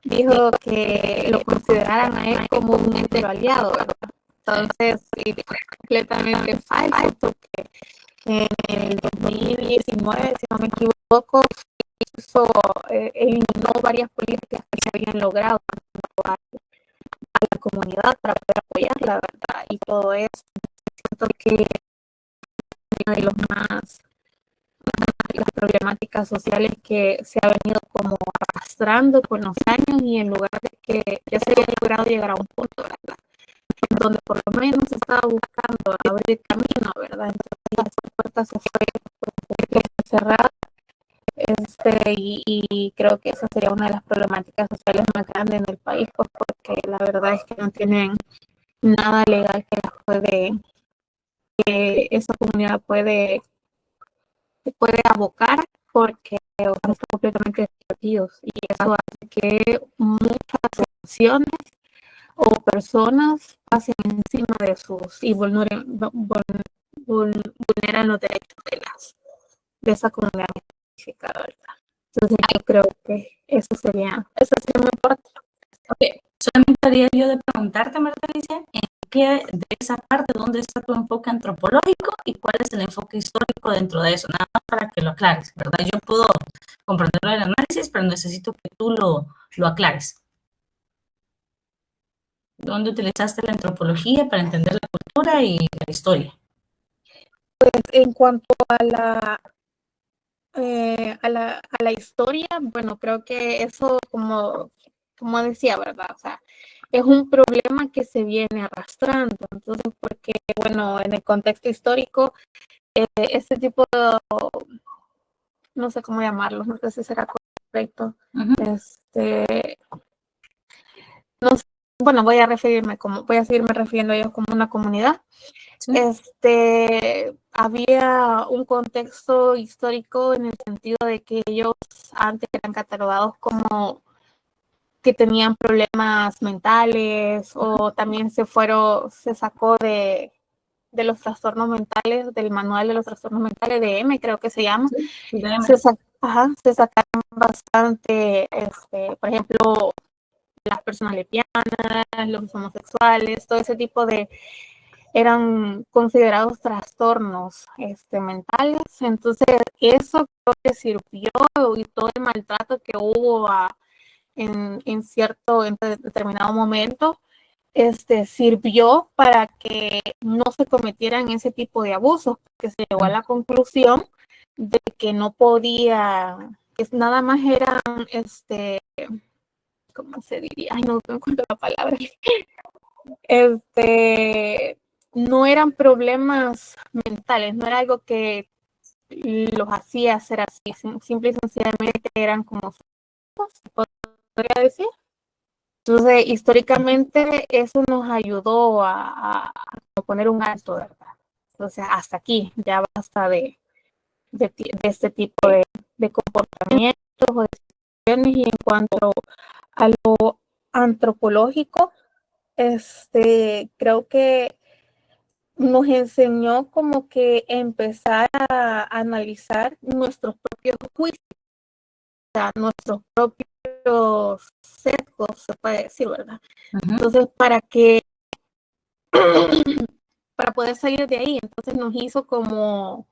Dijo que lo consideraran a él como un ente aliado, ¿verdad? Entonces, sí, fue completamente falso, porque en el 2019, si no me equivoco, eliminó varias políticas que se habían logrado a la comunidad para poder apoyarla, ¿verdad? Y todo eso. Siento que una de las problemáticas sociales que se ha venido como arrastrando con los años, y en lugar de que ya se haya logrado llegar a un punto, ¿verdad?, donde por lo menos se estaba buscando abrir camino, ¿verdad? Entonces esa puerta se fue cerrada, y creo que esa sería una de las problemáticas sociales más grandes en el país, pues, porque la verdad es que no tienen nada legal que las puede, que esa comunidad puede abocar, porque están completamente desprotegidos, y eso hace que muchas situaciones o personas pasen encima de sus y vulneran los derechos de esa comunidad específica, ¿verdad? Entonces yo creo que eso sería muy importante. Okay. Solamente haría yo de preguntarte, Marta Alicia, ¿en qué de esa parte, dónde está tu enfoque antropológico y cuál es el enfoque histórico dentro de eso? Nada más para que lo aclares, ¿verdad? Yo puedo comprenderlo del análisis, pero necesito que tú lo aclares. ¿Dónde utilizaste la antropología para entender la cultura y la historia? Pues en cuanto a la historia, bueno, creo que eso, como decía, ¿verdad? O sea, es un problema que se viene arrastrando. Entonces, porque, bueno, en el contexto histórico, este tipo de, no sé cómo llamarlo, no sé si será correcto, no sé, bueno, voy a seguirme refiriendo a ellos como una comunidad. Sí. Había un contexto histórico en el sentido de que ellos antes eran catalogados como que tenían problemas mentales, o también se sacó de los trastornos mentales, del manual de los trastornos mentales de M, creo que se llama. Sí, se sacaron bastante, por ejemplo, las personas lesbianas, los homosexuales, todo ese tipo eran considerados trastornos mentales. Entonces eso creo que sirvió, y todo el maltrato que hubo en determinado momento, sirvió para que no se cometieran ese tipo de abusos, porque se llegó a la conclusión de que no podía, que nada más eran, ¿cómo se diría? Ay, no me acuerdo la palabra. No eran problemas mentales, no era algo que los hacía ser así, simple y sencillamente eran como, se podría decir. Entonces, históricamente, eso nos ayudó a poner un alto, ¿verdad? Entonces, hasta aquí, ya basta de este tipo de comportamientos o de situaciones. Y en cuanto a lo antropológico, creo que nos enseñó como que empezar a analizar nuestros propios juicios, o sea, nuestros propios sesgos, se puede decir, ¿verdad? Entonces, para poder salir de ahí, entonces nos hizo como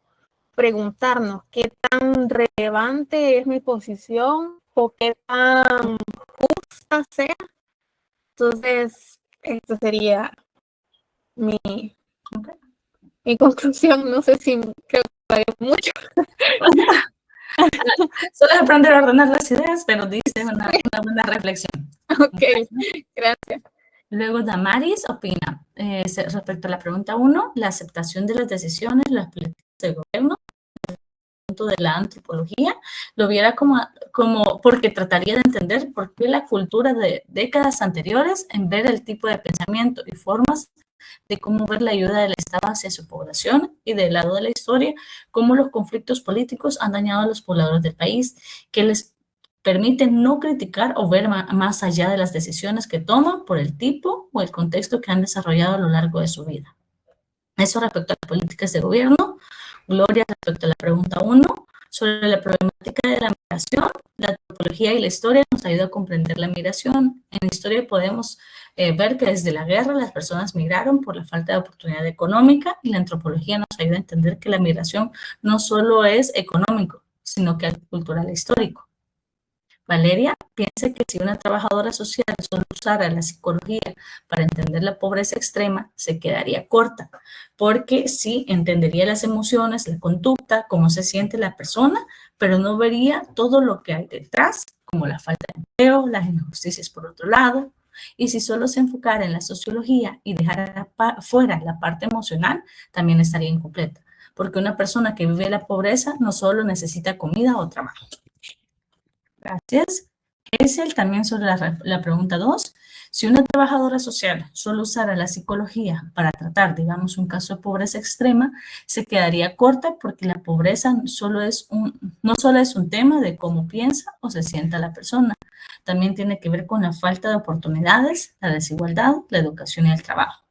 preguntarnos qué tan relevante es mi posición, o qué tan justa sea. Entonces, esto sería mi conclusión. No sé si creo que vale mucho. Solo es aprender a ordenar las ideas, pero dice una buena reflexión. Ok, gracias. Luego Damaris opina respecto a la pregunta 1, la aceptación de las decisiones, las de gobierno, de la antropología, lo viera como porque trataría de entender por qué la cultura de décadas anteriores en ver el tipo de pensamiento y formas de cómo ver la ayuda del Estado hacia su población y del lado de la historia, cómo los conflictos políticos han dañado a los pobladores del país, que les permiten no criticar o ver más allá de las decisiones que toman por el tipo o el contexto que han desarrollado a lo largo de su vida. Eso respecto a las políticas de gobierno. Gloria, respecto a la pregunta 1, sobre la problemática de la migración, la antropología y la historia nos ayuda a comprender la migración. En la historia podemos ver que desde la guerra las personas migraron por la falta de oportunidad económica y la antropología nos ayuda a entender que la migración no solo es económico, sino que es cultural e histórico. Valeria piensa que si una trabajadora social solo usara la psicología para entender la pobreza extrema, se quedaría corta, porque sí entendería las emociones, la conducta, cómo se siente la persona, pero no vería todo lo que hay detrás, como la falta de empleo, las injusticias por otro lado. Y si solo se enfocara en la sociología y dejara fuera la parte emocional, también estaría incompleta, porque una persona que vive la pobreza no solo necesita comida o trabajo. Gracias. Hazel, también sobre la pregunta 2. Si una trabajadora social solo usara la psicología para tratar, digamos, un caso de pobreza extrema, se quedaría corta porque la pobreza no solo es un tema de cómo piensa o se sienta la persona. También tiene que ver con la falta de oportunidades, la desigualdad, la educación y el trabajo.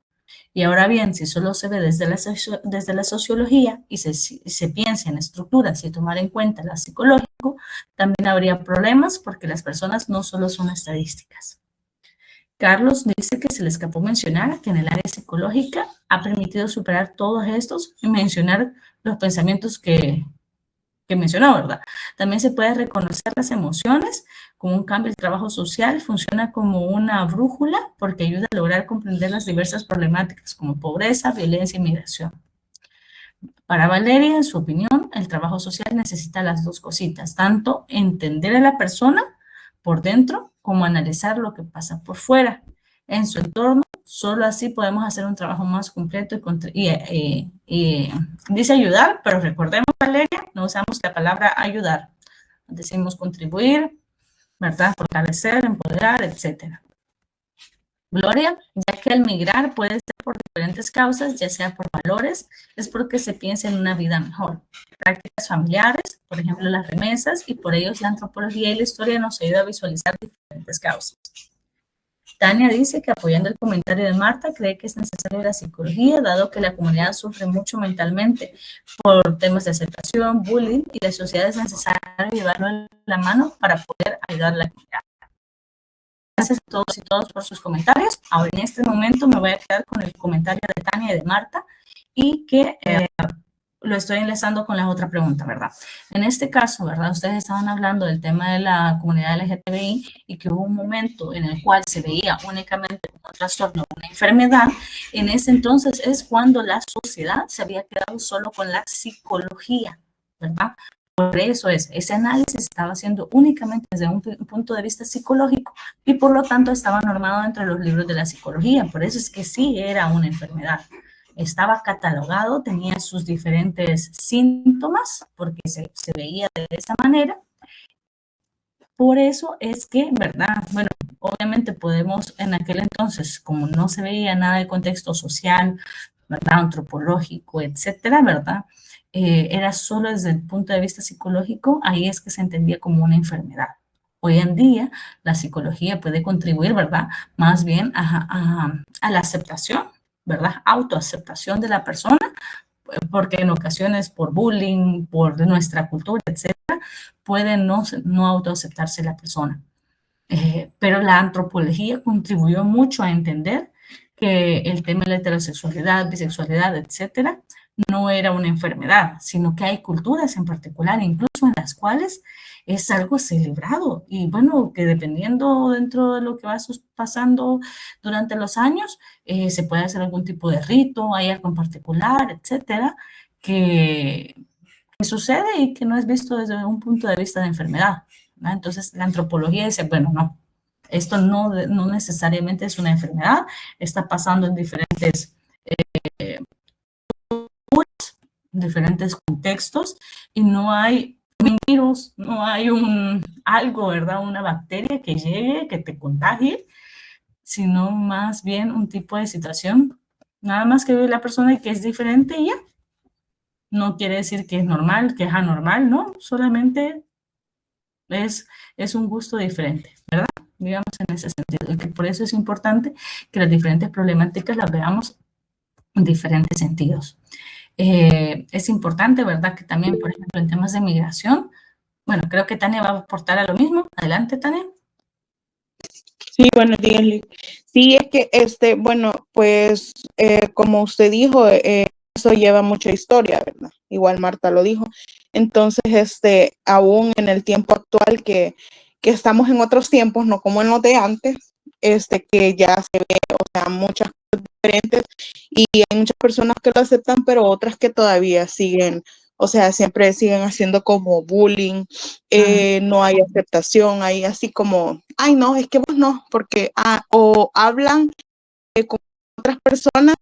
Y ahora bien, si solo se ve desde la sociología y se piensa en estructuras y tomar en cuenta lo psicológico, también habría problemas porque las personas no solo son estadísticas. Carlos dice que se le escapó mencionar que en el área psicológica ha permitido superar todos estos y mencionar los pensamientos que mencionó, ¿verdad? También se puede reconocer las emociones como un cambio. El trabajo social funciona como una brújula porque ayuda a lograr comprender las diversas problemáticas como pobreza, violencia y migración. Para Valeria, en su opinión, el trabajo social necesita las dos cositas, tanto entender a la persona por dentro como analizar lo que pasa por fuera en su entorno. Solo así podemos hacer un trabajo más completo y dice ayudar, pero recordemos, Valeria, no usamos la palabra ayudar. Decimos contribuir, ¿verdad? Fortalecer, empoderar, etcétera. Gloria, ya que al migrar puede ser por diferentes causas, ya sea por valores, es porque se piensa en una vida mejor. Prácticas familiares, por ejemplo, las remesas, y por ello la antropología y la historia nos ayuda a visualizar diferentes causas. Tania dice que apoyando el comentario de Marta, cree que es necesaria la psicología, dado que la comunidad sufre mucho mentalmente por temas de aceptación, bullying, y la sociedad es necesaria llevarlo en la mano para poder ayudar a la comunidad. Gracias a todos y todas por sus comentarios. Ahora en este momento me voy a quedar con el comentario de Tania y de Marta y que lo estoy enlazando con la otra pregunta, ¿verdad? En este caso, ¿verdad? Ustedes estaban hablando del tema de la comunidad LGTBI y que hubo un momento en el cual se veía únicamente como un trastorno, una enfermedad. En ese entonces es cuando la sociedad se había quedado solo con la psicología, ¿verdad? Por eso ese análisis estaba haciendo únicamente desde un punto de vista psicológico y por lo tanto estaba normado entre los libros de la psicología. Por eso es que sí era una enfermedad. Estaba catalogado, tenía sus diferentes síntomas porque se veía de esa manera. Por eso es que, ¿verdad? Bueno, obviamente podemos en aquel entonces, como no se veía nada de contexto social, ¿verdad? Antropológico, etcétera, ¿verdad? Era solo desde el punto de vista psicológico, ahí es que se entendía como una enfermedad. Hoy en día, la psicología puede contribuir, ¿verdad? Más bien a la aceptación, ¿verdad? Autoaceptación de la persona, porque en ocasiones por bullying, por nuestra cultura, etcétera, puede no autoaceptarse la persona. Pero la antropología contribuyó mucho a entender que el tema de la heterosexualidad, bisexualidad, etcétera, no era una enfermedad, sino que hay culturas en particular, incluso en las cuales es algo celebrado y bueno, que dependiendo dentro de lo que va pasando durante los años, se puede hacer algún tipo de rito, hay algo en particular, etcétera, que sucede y que no es visto desde un punto de vista de enfermedad, ¿no? Entonces la antropología dice, bueno, no, esto no necesariamente es una enfermedad, está pasando en diferentes diferentes contextos y no hay un virus, no hay algo, ¿verdad? Una bacteria que llegue, que te contagie, sino más bien un tipo de situación, nada más que ve la persona y que es diferente y ya. No quiere decir que es normal, que es anormal, no, solamente es un gusto diferente, ¿verdad? Digamos en ese sentido, y que por eso es importante que las diferentes problemáticas las veamos en diferentes sentidos. Es importante, ¿verdad? Que también, por ejemplo, en temas de migración, bueno, creo que Tania va a aportar a lo mismo. Adelante, Tania. Sí, buenos días, Liz. Sí, es que, bueno, pues, como usted dijo, eso lleva mucha historia, ¿verdad? Igual Marta lo dijo. Entonces, aún en el tiempo actual que estamos en otros tiempos, no como en los de antes, que ya se ve, o sea, muchas cosas diferentes y hay muchas personas que lo aceptan, pero otras que todavía siguen, o sea, siempre siguen haciendo como bullying, no hay aceptación, hay así como, ay, no, es que vos no, porque, o hablan con otras personas,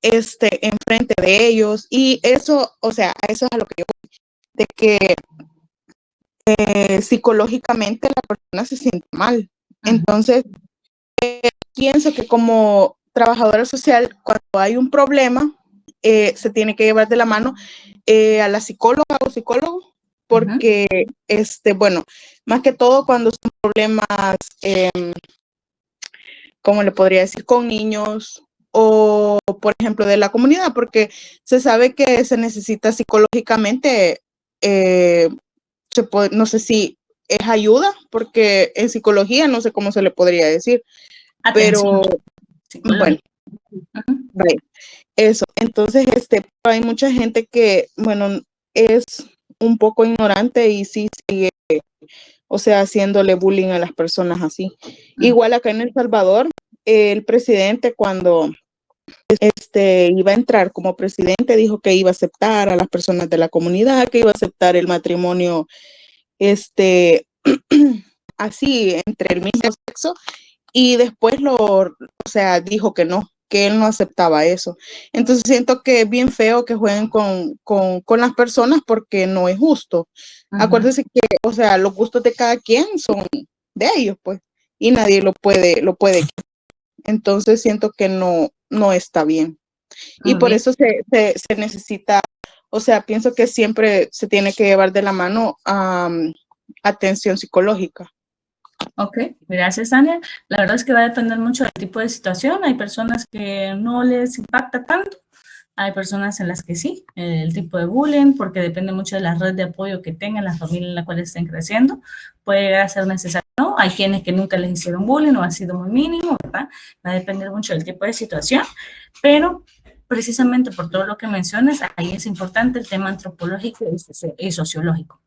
enfrente de ellos, y eso, o sea, a eso es a lo que yo voy, de que psicológicamente la persona se siente mal. Entonces, pienso que como trabajadora social, cuando hay un problema, se tiene que llevar de la mano a la psicóloga o psicólogo, porque, bueno, más que todo cuando son problemas, ¿cómo le podría decir? Con niños o, por ejemplo, de la comunidad, porque se sabe que se necesita psicológicamente, no sé si es ayuda, porque en psicología no sé cómo se le podría decir, Atención, pero bueno, right. Eso. Entonces, hay mucha gente que, bueno, es un poco ignorante y sí sigue, o sea, haciéndole bullying a las personas así. Igual acá en El Salvador, el presidente cuando iba a entrar como presidente dijo que iba a aceptar a las personas de la comunidad, que iba a aceptar el matrimonio así entre el mismo sexo, y después o sea, dijo que no, que él no aceptaba eso. Entonces siento que es bien feo que jueguen con las personas porque no es justo. Acuérdense que, o sea, los gustos de cada quien son de ellos, pues, y nadie lo puede. Entonces siento que no está bien. Y por eso se necesita, o sea, pienso que siempre se tiene que llevar de la mano atención psicológica. Ok, gracias, Tania. La verdad es que va a depender mucho del tipo de situación. Hay personas que no les impacta tanto. Hay personas en las que sí, el tipo de bullying, porque depende mucho de la red de apoyo que tengan, la familia en la cual estén creciendo, puede llegar a ser necesario, ¿no? Hay quienes que nunca les hicieron bullying o ha sido muy mínimo, ¿verdad? Va a depender mucho del tipo de situación, pero precisamente por todo lo que mencionas, ahí es importante el tema antropológico y sociológico.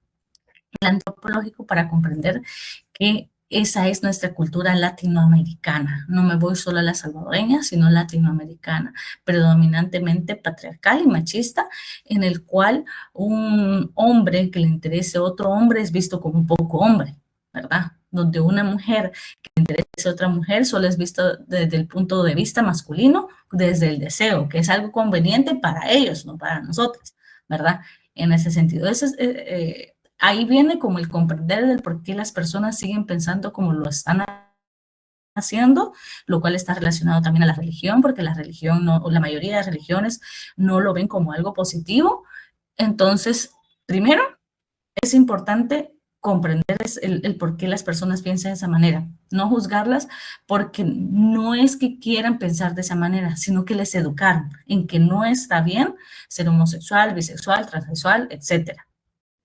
El antropológico para comprender que esa es nuestra cultura latinoamericana. No me voy solo a la salvadoreña, sino latinoamericana, predominantemente patriarcal y machista, en el cual un hombre que le interese a otro hombre es visto como un poco hombre, ¿verdad? Donde una mujer que le interese a otra mujer solo es visto desde el punto de vista masculino, desde el deseo, que es algo conveniente para ellos, no para nosotros, ¿verdad? En ese sentido, eso es... ahí viene como el comprender del por qué las personas siguen pensando como lo están haciendo, lo cual está relacionado también a la religión, porque la religión, no, o la mayoría de las religiones no lo ven como algo positivo. Entonces, primero, es importante comprender el por qué las personas piensan de esa manera, no juzgarlas porque no es que quieran pensar de esa manera, sino que les educaron en que no está bien ser homosexual, bisexual, transexual, etcétera.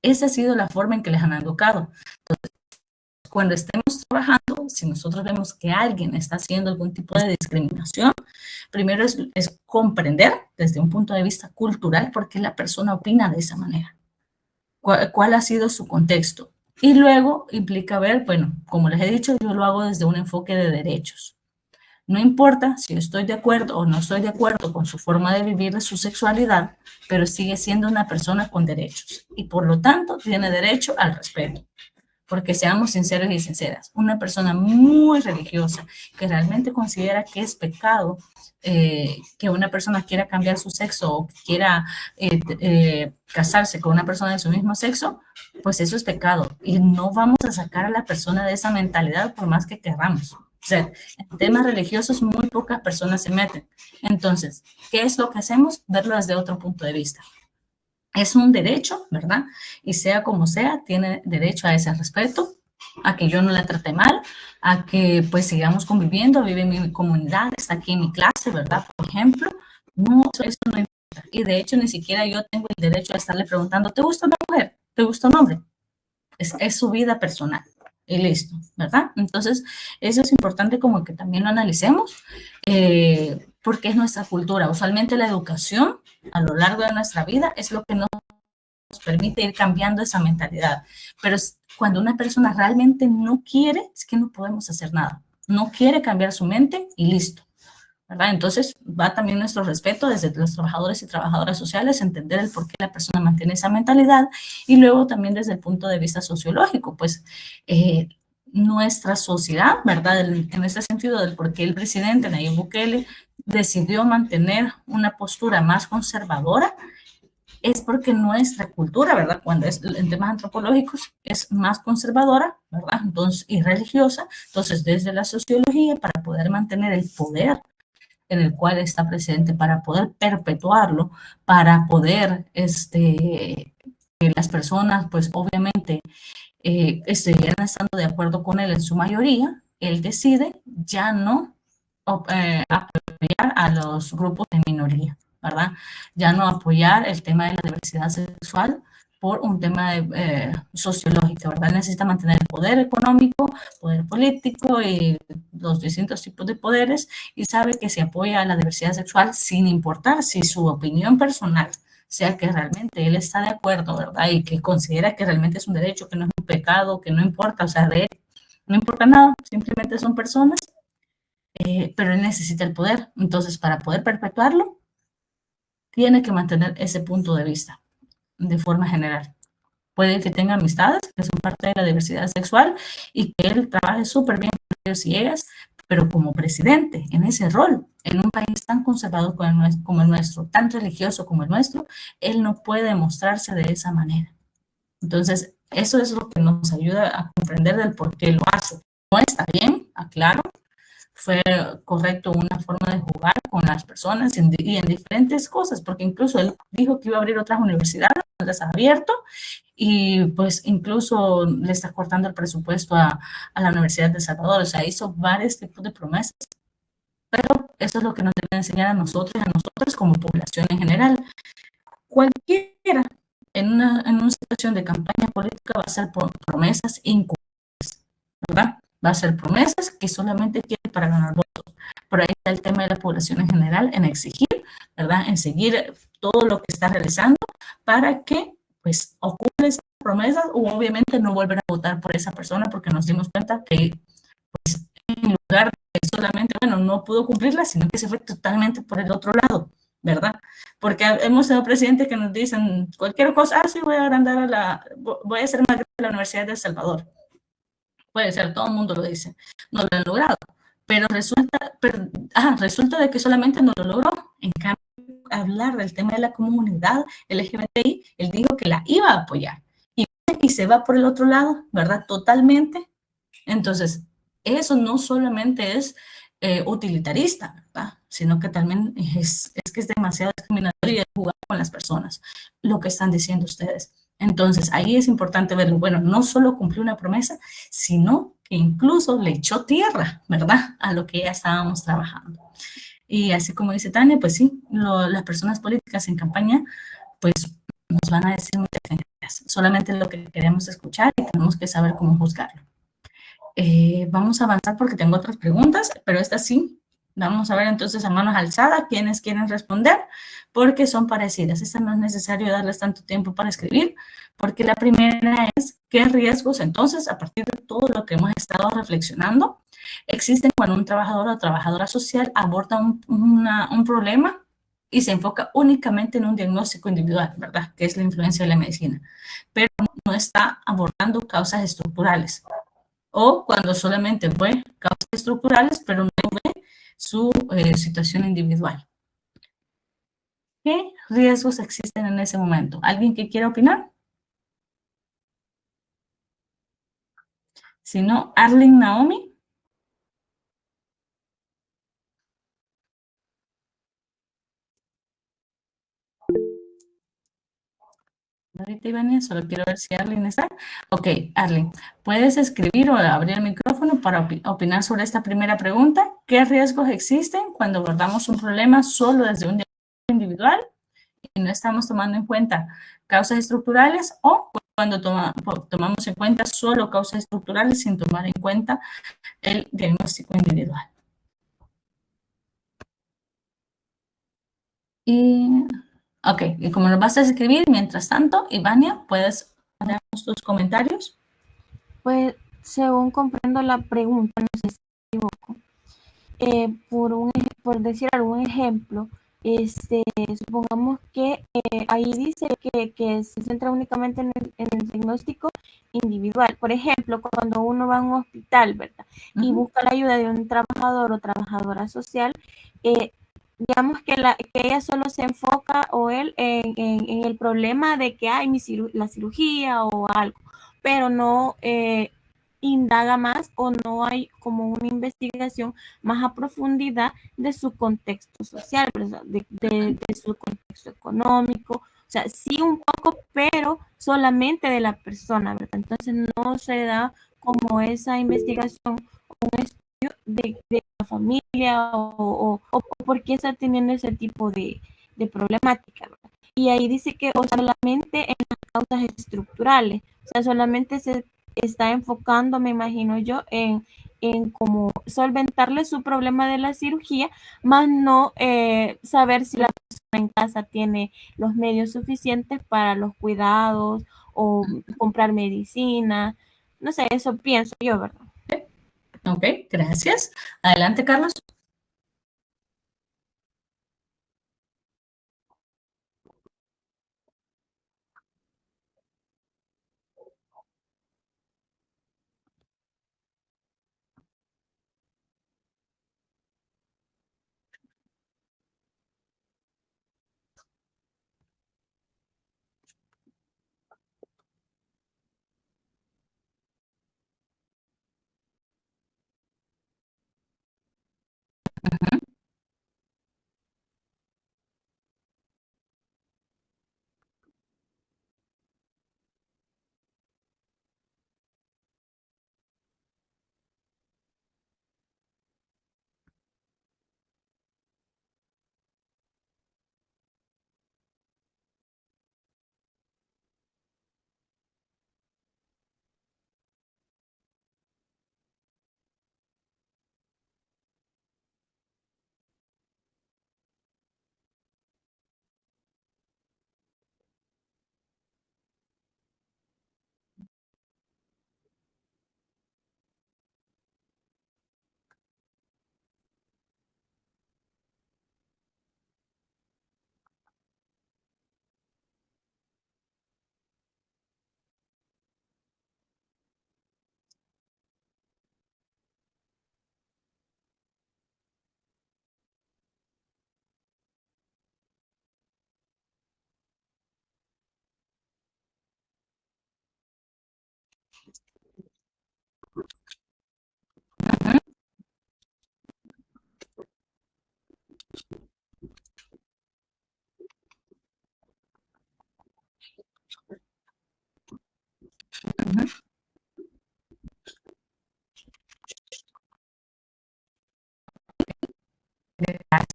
Esa ha sido la forma en que les han educado. Entonces, cuando estemos trabajando, si nosotros vemos que alguien está haciendo algún tipo de discriminación, primero es comprender desde un punto de vista cultural por qué la persona opina de esa manera. ¿Cuál ha sido su contexto? Y luego implica ver, bueno, como les he dicho, yo lo hago desde un enfoque de derechos. No importa si estoy de acuerdo o no estoy de acuerdo con su forma de vivir de su sexualidad, pero sigue siendo una persona con derechos y por lo tanto tiene derecho al respeto. Porque seamos sinceros y sinceras, una persona muy religiosa que realmente considera que es pecado que una persona quiera cambiar su sexo o que quiera casarse con una persona de su mismo sexo, pues eso es pecado. Y no vamos a sacar a la persona de esa mentalidad por más que queramos. O sea, en temas religiosos muy pocas personas se meten. Entonces, ¿qué es lo que hacemos? Verlo desde otro punto de vista. Es un derecho, ¿verdad? Y sea como sea, tiene derecho a ese respeto, a que yo no la trate mal, a que pues sigamos conviviendo, vive en mi comunidad, está aquí en mi clase, ¿verdad? Por ejemplo, no, eso no importa. Y de hecho, ni siquiera yo tengo el derecho a estarle preguntando, ¿te gusta una mujer? ¿Te gusta un hombre? Es su vida personal. Y listo, ¿verdad? Entonces, eso es importante como que también lo analicemos, porque es nuestra cultura. Usualmente la educación a lo largo de nuestra vida es lo que nos permite ir cambiando esa mentalidad. Pero cuando una persona realmente no quiere, es que no podemos hacer nada. No quiere cambiar su mente y listo, ¿verdad? Entonces va también nuestro respeto desde los trabajadores y trabajadoras sociales, entender el por qué la persona mantiene esa mentalidad y luego también desde el punto de vista sociológico, pues nuestra sociedad, ¿verdad? En este sentido del por qué el presidente Nayib Bukele decidió mantener una postura más conservadora, es porque nuestra cultura, ¿verdad? Cuando es en temas antropológicos, es más conservadora, ¿verdad? Entonces, y religiosa. Entonces, desde la sociología, para poder mantener el poder en el cual está presente, para poder perpetuarlo, para poder, que las personas, pues obviamente, estuvieran estando de acuerdo con él en su mayoría, él decide ya no apoyar a los grupos de minoría, ¿verdad? Ya no apoyar el tema de la diversidad sexual por un tema sociológico, ¿verdad? Necesita mantener el poder económico, poder político y los distintos tipos de poderes y sabe que se apoya a la diversidad sexual sin importar si su opinión personal sea que realmente él está de acuerdo, ¿verdad? Y que considera que realmente es un derecho, que no es un pecado, que no importa, o sea, de él no importa nada, simplemente son personas, pero él necesita el poder. Entonces, para poder perpetuarlo, tiene que mantener ese punto de vista de forma general. Puede que tenga amistades que son parte de la diversidad sexual y que él trabaje súper bien con ellos y ellas, pero como presidente, en ese rol, en un país tan conservador como el nuestro, tan religioso como el nuestro, él no puede mostrarse de esa manera. Entonces, eso es lo que nos ayuda a comprender del por qué lo hace. No está bien, aclaro, fue correcto una forma de jugar con las personas y en diferentes cosas, porque incluso él dijo que iba a abrir otras universidades, las ha abierto, y pues incluso le está cortando el presupuesto a la Universidad de El Salvador, o sea, hizo varios tipos de promesas, pero eso es lo que nos debe enseñar a nosotros y a nosotros como población en general. Cualquiera en una situación de campaña política va a hacer promesas incumplidas, ¿verdad? Va a hacer promesas que solamente quiere para ganar votos. Por ahí está el tema de la población en general, en exigir, ¿verdad? En seguir todo lo que está realizando para que, pues, ocurra esas promesas o obviamente no volver a votar por esa persona porque nos dimos cuenta que, pues, en lugar de solamente, bueno, no pudo cumplirla, sino que se fue totalmente por el otro lado, ¿verdad? Porque hemos tenido presidentes que nos dicen cualquier cosa, sí, voy a agrandar voy a hacer más grande la Universidad de El Salvador. Puede ser, todo el mundo lo dice, no lo han logrado, pero resulta de que solamente no lo logró. En cambio, hablar del tema de la comunidad LGBTI, él dijo que la iba a apoyar y se va por el otro lado, ¿verdad? Totalmente. Entonces, eso no solamente es utilitarista, ¿verdad? Sino que también es que es demasiado discriminatorio y jugar con las personas, lo que están diciendo ustedes. Entonces, ahí es importante verlo. Bueno, no solo cumplió una promesa, sino que incluso le echó tierra, ¿verdad? A lo que ya estábamos trabajando. Y así como dice Tania, pues sí, las personas políticas en campaña, pues nos van a decir muchas cosas. Solamente lo que queremos escuchar y tenemos que saber cómo juzgarlo. Vamos a avanzar porque tengo otras preguntas, pero esta sí. Vamos a ver entonces a manos alzadas quienes quieren responder, porque son parecidas. Esta no es necesario darles tanto tiempo para escribir, porque la primera es, ¿qué riesgos entonces, a partir de todo lo que hemos estado reflexionando, existen cuando un trabajador o trabajadora social aborda un problema y se enfoca únicamente en un diagnóstico individual, ¿verdad? Que es la influencia de la medicina, pero no está abordando causas estructurales. O cuando solamente ve causas estructurales, pero no ve su situación individual. ¿Qué riesgos existen en ese momento? ¿Alguien que quiera opinar? Si no, Arlene, Naomi. Ahorita, Ivania, solo quiero ver si Arlene está. Ok, Arlene, ¿puedes escribir o abrir el micrófono para opinar sobre esta primera pregunta? ¿Qué riesgos existen cuando abordamos un problema solo desde un diagnóstico individual y no estamos tomando en cuenta causas estructurales, o cuando tomamos en cuenta solo causas estructurales sin tomar en cuenta el diagnóstico individual? Ok, y como nos vas a escribir, mientras tanto, Ivania, ¿puedes darnos tus comentarios? Pues, según comprendo la pregunta, no sé si me equivoco, por decir algún ejemplo, supongamos que ahí dice que se centra únicamente en el diagnóstico individual. Por ejemplo, cuando uno va a un hospital, ¿verdad? Y busca la ayuda de un trabajador o trabajadora social, digamos que ella solo se enfoca o él en el problema de que hay la cirugía o algo, pero no indaga más o no hay como una investigación más a profundidad de su contexto social, de su contexto económico. O sea, sí un poco, pero solamente de la persona, ¿verdad? Entonces no se da como esa investigación o un estudio de la familia o por qué está teniendo ese tipo de problemática, ¿verdad? Y ahí dice que o solamente en las causas estructurales, o sea, solamente se está enfocando, me imagino yo, en cómo solventarle su problema de la cirugía, más no saber si la persona en casa tiene los medios suficientes para los cuidados o comprar medicina. No sé, eso pienso yo, ¿verdad? Ok, gracias. Adelante, Carlos.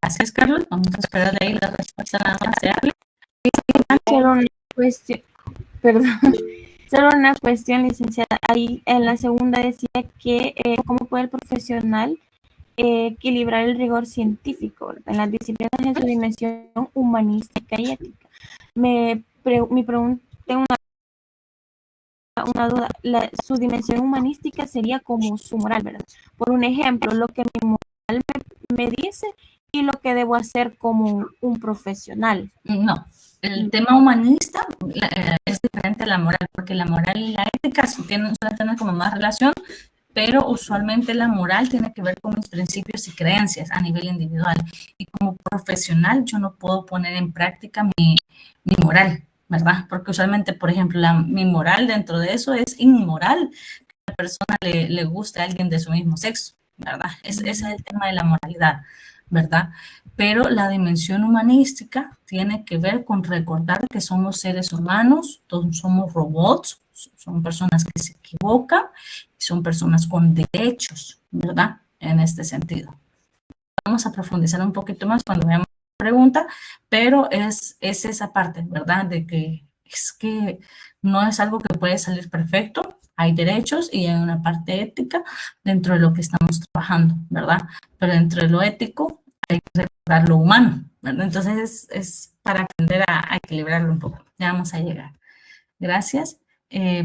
Gracias, Carlos. Vamos a esperar de ahí la respuesta nada más de Arlene. Solo una cuestión, perdón, solo una cuestión, licenciada. Ahí en la segunda decía que cómo puede el profesional equilibrar el rigor científico, ¿verdad?, en las disciplinas en su dimensión humanística y ética. Mi pregunta, tengo una duda. Su dimensión humanística sería como su moral, ¿verdad? Por un ejemplo, lo que mi moral me dice y lo que debo hacer como un profesional. No, el tema humanista es diferente a la moral, porque la moral y la ética tienen como más relación pero usualmente la moral tiene que ver con mis principios y creencias a nivel individual. Y como profesional yo no puedo poner en práctica mi moral, ¿verdad? Porque usualmente, por ejemplo, mi moral dentro de eso es inmoral que a la persona le guste a alguien de su mismo sexo, ¿verdad? Ese es el tema de la moralidad, ¿verdad? Pero la dimensión humanística tiene que ver con recordar que somos seres humanos, todos somos robots, son personas que se equivocan, son personas con derechos, ¿verdad? En este sentido. Vamos a profundizar un poquito más cuando veamos la pregunta, pero es esa parte, ¿verdad? De que es que no es algo que puede salir perfecto, hay derechos y hay una parte ética dentro de lo que estamos trabajando, ¿verdad? Pero dentro de lo ético hay que recordar lo humano, ¿verdad? Entonces es para aprender a equilibrarlo un poco. Ya vamos a llegar. Gracias.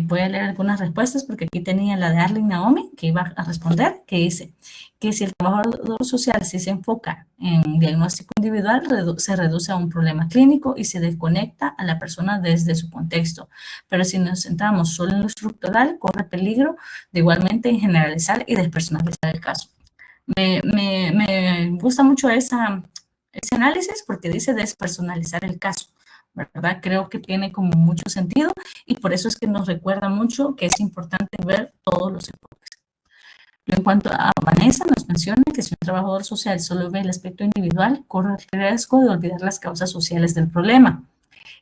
Voy a leer algunas respuestas porque aquí tenía la de Arlene Naomi que iba a responder, que dice que si el trabajador social sí se enfoca en diagnóstico individual, se reduce a un problema clínico y se desconecta a la persona desde su contexto. Pero si nos centramos solo en lo estructural, corre peligro de igualmente en generalizar y despersonalizar el caso. Me gusta mucho ese análisis porque dice despersonalizar el caso, ¿verdad? Creo que tiene como mucho sentido y por eso es que nos recuerda mucho que es importante ver todos los enfoques. En cuanto a Vanessa, nos menciona que si un trabajador social solo ve el aspecto individual, corre el riesgo de olvidar las causas sociales del problema.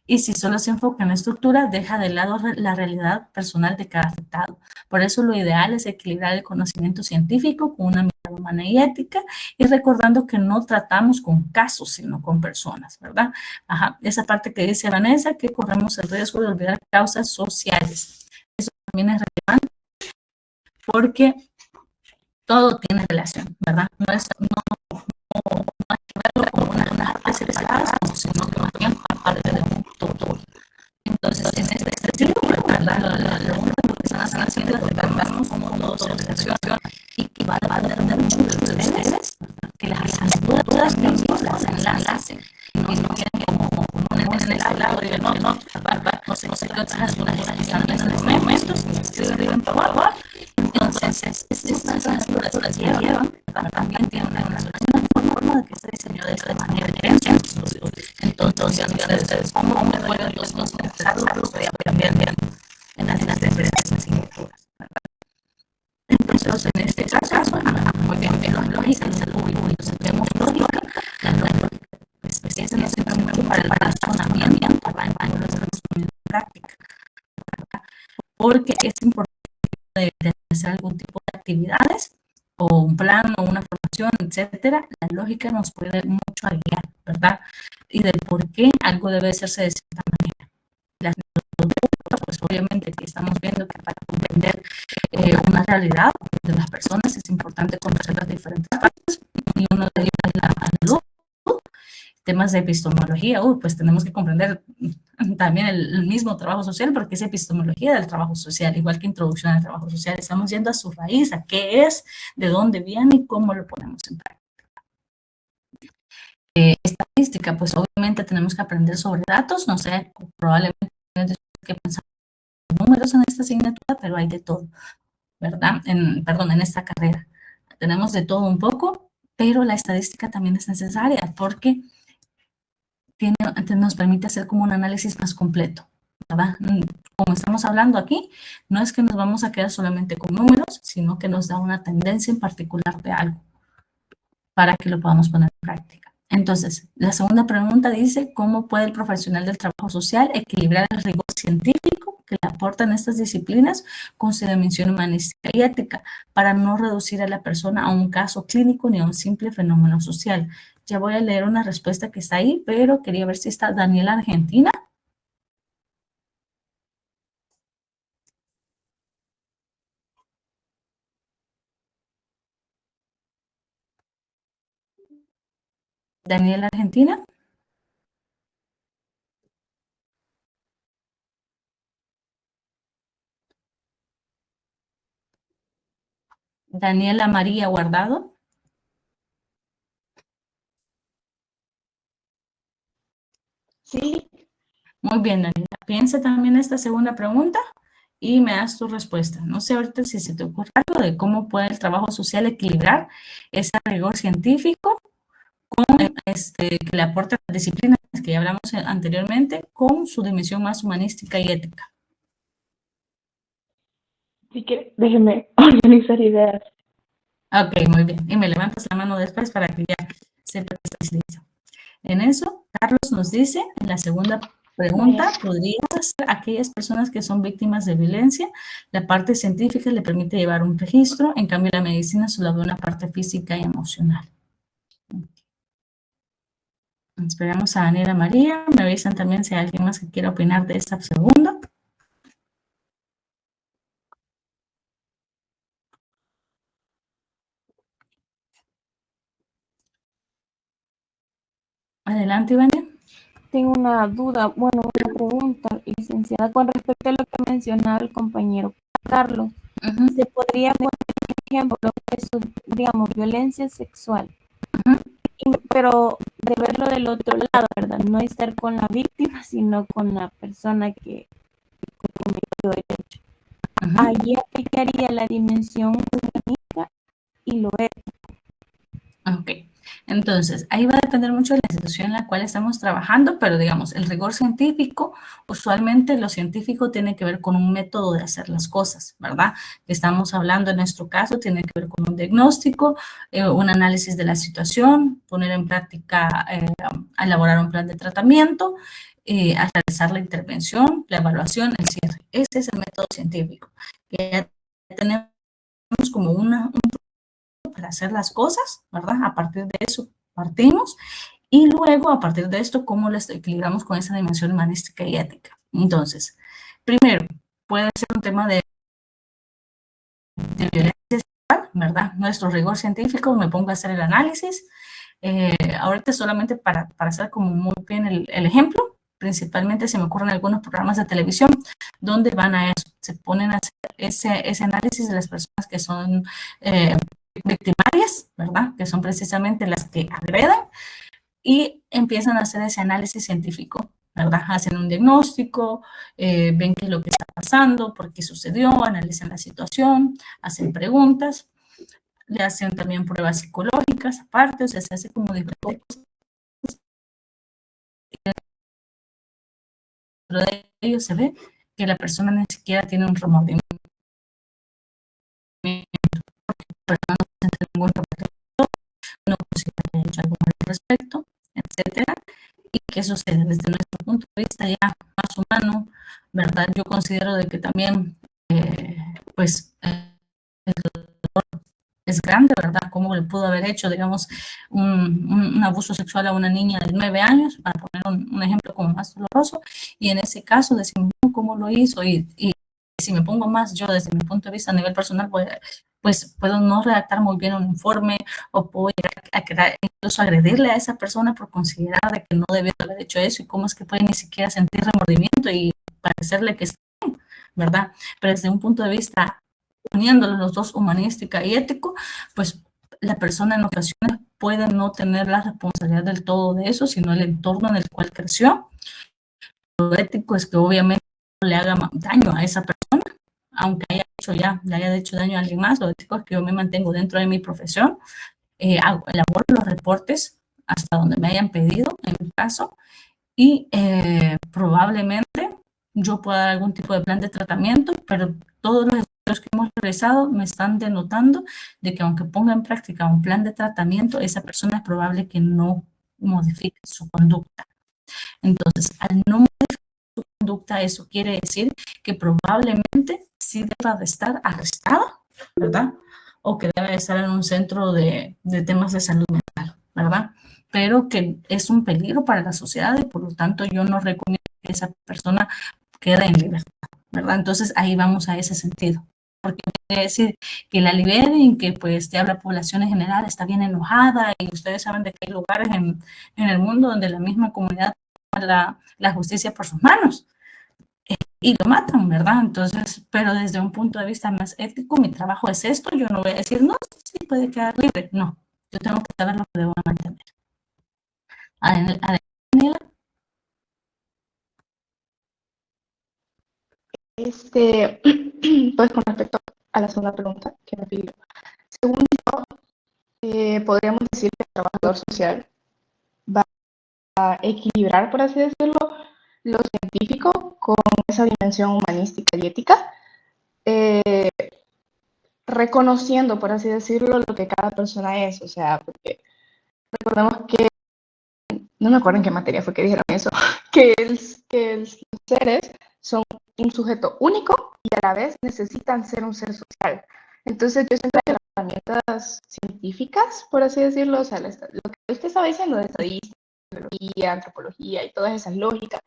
Y si solo se enfoca en la estructura, deja de lado la realidad personal de cada afectado. Por eso lo ideal es equilibrar el conocimiento científico con una mirada humana y ética y recordando que no tratamos con casos, sino con personas, ¿verdad? Ajá, esa parte que dice Vanessa, que corremos el riesgo de olvidar causas sociales. Eso también es relevante porque todo tiene relación, ¿verdad? No hay que verlo como una parte separada, sino que más bien parte de un todo. Entonces, en este sentido, ¿verdad? Lo único que están haciendo es recordarnos como todo se relaciona y que va a depender mucho de ustedes, que las dudas que las enlacen y no queden como ponen en el lado y no, no sé qué otras dudas están en estos momentos, si deben probar. Entonces, estas dudas que llevan, también tienen una forma de que se diseñó de esta manera diferente. Entonces, ustedes cómo me pueden los pensarlos también en las diferentes asignaturas. Entonces, en este caso, muy bien, la lógica y salud pública, si tenemos lógica, la lógica esa no sirve mucho para el razonamiento, para lo hacemos en práctica, porque es importante de hacer algún tipo de actividades o un plan o una formación, etcétera, la lógica nos puede mucho a guiar, ¿verdad? Y de por qué algo debe hacerse de cierta manera. Las pues obviamente que estamos viendo que para comprender una realidad de las personas es importante conocer las diferentes partes y uno de ellos es la salud. Temas de epistemología, pues tenemos que comprender también el mismo trabajo social porque es epistemología del trabajo social, igual que introducción al trabajo social. Estamos yendo a su raíz, a qué es, de dónde viene y cómo lo ponemos en práctica. Estadística, pues obviamente tenemos que aprender sobre datos, no sé, probablemente que pensar en números en esta asignatura, pero hay de todo, ¿verdad? Perdón, en esta carrera. Tenemos de todo un poco, pero la estadística también es necesaria porque nos permite hacer como un análisis más completo, ¿verdad? Como estamos hablando aquí, no es que nos vamos a quedar solamente con números, sino que nos da una tendencia en particular de algo para que lo podamos poner en práctica. Entonces, la segunda pregunta dice, ¿cómo puede el profesional del trabajo social equilibrar el rigor científico que le aportan estas disciplinas con su dimensión humanística y ética para no reducir a la persona a un caso clínico ni a un simple fenómeno social? Ya voy a leer una respuesta que está ahí, pero quería ver si está Daniela Argentina. Daniela Argentina. Daniela María Guardado. Sí. Muy bien, Daniela. Piense también esta segunda pregunta y me das tu respuesta. No sé ahorita si se te ocurre algo de cómo puede el trabajo social equilibrar ese rigor científico con que le aporta las disciplinas que ya hablamos anteriormente con su dimensión más humanística y ética. Si quiere, déjeme organizar ideas. Ok, muy bien. Y me levantas la mano después para que ya sepa que estás listo. En eso, Carlos nos dice, en la segunda pregunta, ¿podrías hacer aquellas personas que son víctimas de violencia? La parte científica le permite llevar un registro, en cambio la medicina solo ve una parte física y emocional. Esperamos a Daniela María. Me avisan también si hay alguien más que quiera opinar de esta segunda. Adelante, Ivania. Tengo una duda, bueno, una pregunta, licenciada, con respecto a lo que mencionaba el compañero Carlos. ¿Se podría poner, por ejemplo, eso, digamos, violencia sexual? Pero de verlo del otro lado, ¿verdad? No estar con la víctima, sino con la persona que cometió el hecho. Ahí aplicaría la dimensión humanística y lo ético. Ok, entonces ahí va a depender mucho de la institución en la cual estamos trabajando, pero digamos, el rigor científico, usualmente lo científico tiene que ver con un método de hacer las cosas, ¿verdad? Estamos hablando en nuestro caso, tiene que ver con un diagnóstico, un análisis de la situación, poner en práctica, elaborar un plan de tratamiento, a realizar la intervención, la evaluación, el cierre. Ese es el método científico. Ya tenemos como un para hacer las cosas, ¿verdad? A partir de eso partimos y luego a partir de esto, ¿cómo las equilibramos con esa dimensión humanística y ética? Entonces, primero, puede ser un tema de violencia sexual, ¿verdad? Nuestro rigor científico, me pongo a hacer el análisis. Ahorita solamente para hacer como muy bien el ejemplo, principalmente se me ocurren algunos programas de televisión donde van a eso, se ponen a hacer ese análisis de las personas que son victimarias, ¿verdad? Que son precisamente las que agredan y empiezan a hacer ese análisis científico, ¿verdad? Hacen un diagnóstico, ven qué es lo que está pasando, por qué sucedió, analizan la situación, hacen preguntas, le hacen también pruebas psicológicas aparte, o sea, se hace como diferentes cosas. Dentro de ellos se ve que la persona ni siquiera tiene un remordimiento, no siente ningún remordimiento, no considera que haya hecho algo al respecto, etcétera. ¿Y qué sucede? Desde nuestro punto de vista ya más humano, ¿verdad? Yo considero de que también, pues, el dolor es grande, ¿verdad? ¿Cómo le pudo haber hecho, digamos, un abuso sexual a una niña de 9 años, para poner un ejemplo como más doloroso? Y en ese caso decimos, ¿cómo lo hizo? Y si me pongo más yo desde mi punto de vista a nivel personal, pues puedo no redactar muy bien un informe o puedo llegar a querer incluso agredirle a esa persona por considerar de que no debió haber hecho eso y cómo es que puede ni siquiera sentir remordimiento y parecerle que está bien, ¿verdad? Pero desde un punto de vista, uniéndolo los dos, humanística y ético, pues la persona en ocasiones puede no tener la responsabilidad del todo de eso, sino el entorno en el cual creció. Lo ético es que obviamente no le haga daño a esa persona, aunque le haya hecho daño a alguien más. Lo ético es que yo me mantengo dentro de mi profesión, elaboro los reportes hasta donde me hayan pedido, en mi caso, y probablemente yo pueda dar algún tipo de plan de tratamiento, pero todos los estudios que hemos realizado me están denotando de que aunque ponga en práctica un plan de tratamiento, esa persona es probable que no modifique su conducta. Entonces, al no modificar su conducta, eso quiere decir que probablemente sí deba de estar arrestada, ¿verdad? O que debe de estar en un centro de temas de salud mental, ¿verdad? Pero que es un peligro para la sociedad y por lo tanto yo no recomiendo que esa persona quede en libertad, ¿verdad? Entonces ahí vamos a ese sentido. Porque quiere decir que la liberen, que pues ya la población en general está bien enojada y ustedes saben de que hay lugares en el mundo donde la misma comunidad toma la justicia por sus manos y lo matan, ¿verdad? Entonces, pero desde un punto de vista más ético, mi trabajo es esto, yo no voy a decir, no, sí puede quedar libre, no, yo tengo que saber lo que debo mantener. Daniela. Pues con respecto a la segunda pregunta que me pidió. Según yo, podríamos decir que el trabajador social va a equilibrar, por así decirlo, lo científico con esa dimensión humanística y ética, reconociendo, por así decirlo, lo que cada persona es. O sea, porque recordemos que, no me acuerdo en qué materia fue que dijeron eso, que los seres son un sujeto único y a la vez necesitan ser un ser social. Entonces yo siento que las herramientas científicas, por así decirlo, o sea, lo que usted estaba diciendo de estadística, biología, antropología y todas esas lógicas,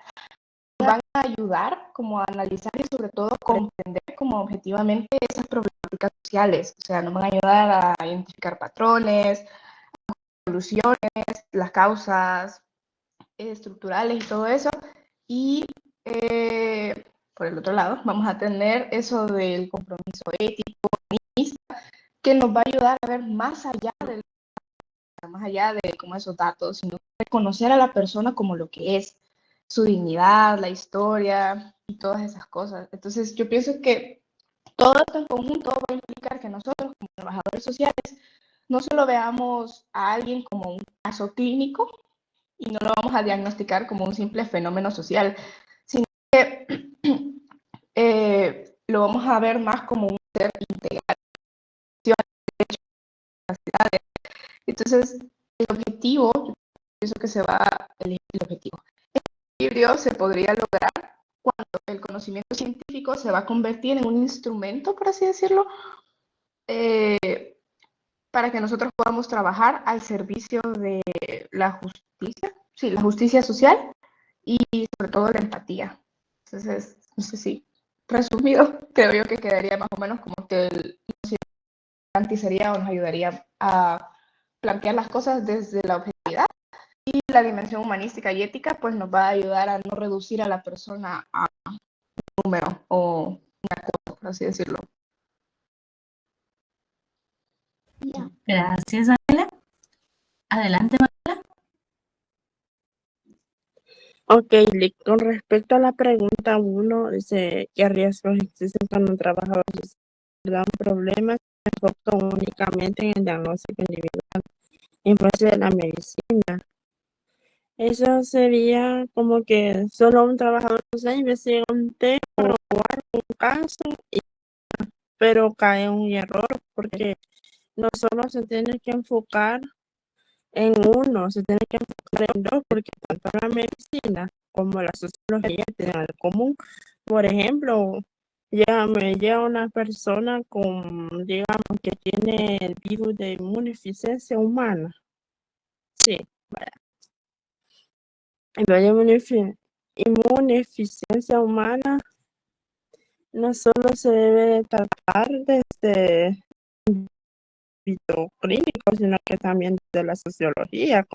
van a ayudar como a analizar y sobre todo comprender como objetivamente esas problemáticas sociales. O sea, nos van a ayudar a identificar patrones, soluciones, las causas estructurales y todo eso. Y por el otro lado, vamos a tener eso del compromiso ético, que nos va a ayudar a ver más allá de como esos datos, sino reconocer a la persona como lo que es, su dignidad, la historia y todas esas cosas. Entonces yo pienso que todo esto en conjunto va a implicar que nosotros como trabajadores sociales no solo veamos a alguien como un caso clínico y no lo vamos a diagnosticar como un simple fenómeno social, sino que lo vamos a ver más como un ser integral. Entonces, el objetivo, yo pienso que se va a elegir el objetivo. El equilibrio se podría lograr cuando el conocimiento científico se va a convertir en un instrumento, por así decirlo, para que nosotros podamos trabajar al servicio de la justicia, sí, la justicia social y sobre todo la empatía. Entonces, no sé si resumido, creo yo que quedaría más o menos como que el garantizaría o nos ayudaría a plantear las cosas desde la objetividad, y la dimensión humanística y ética pues nos va a ayudar a no reducir a la persona a un número o una cosa, por así decirlo. Yeah. Gracias, Ángela. Adelante, Manuela. Ok, con respecto a la pregunta 1, dice, ¿qué riesgos existen cuando un trabajador da un problema? Se enfoca únicamente en el diagnóstico individual, influencia de la medicina. Eso sería como que solo un trabajador social investiga un tema o un caso, pero cae en un error porque no solo se tiene que enfocar en uno, se tiene que enfocar en dos, porque tanto la medicina como la sociología tienen algo común. Por ejemplo, me llega una persona con, digamos, que tiene el virus de inmunodeficiencia humana. Sí, vaya. El inmunodeficiencia humana no solo se debe tratar desde el ámbito clínico, sino que también de la sociología,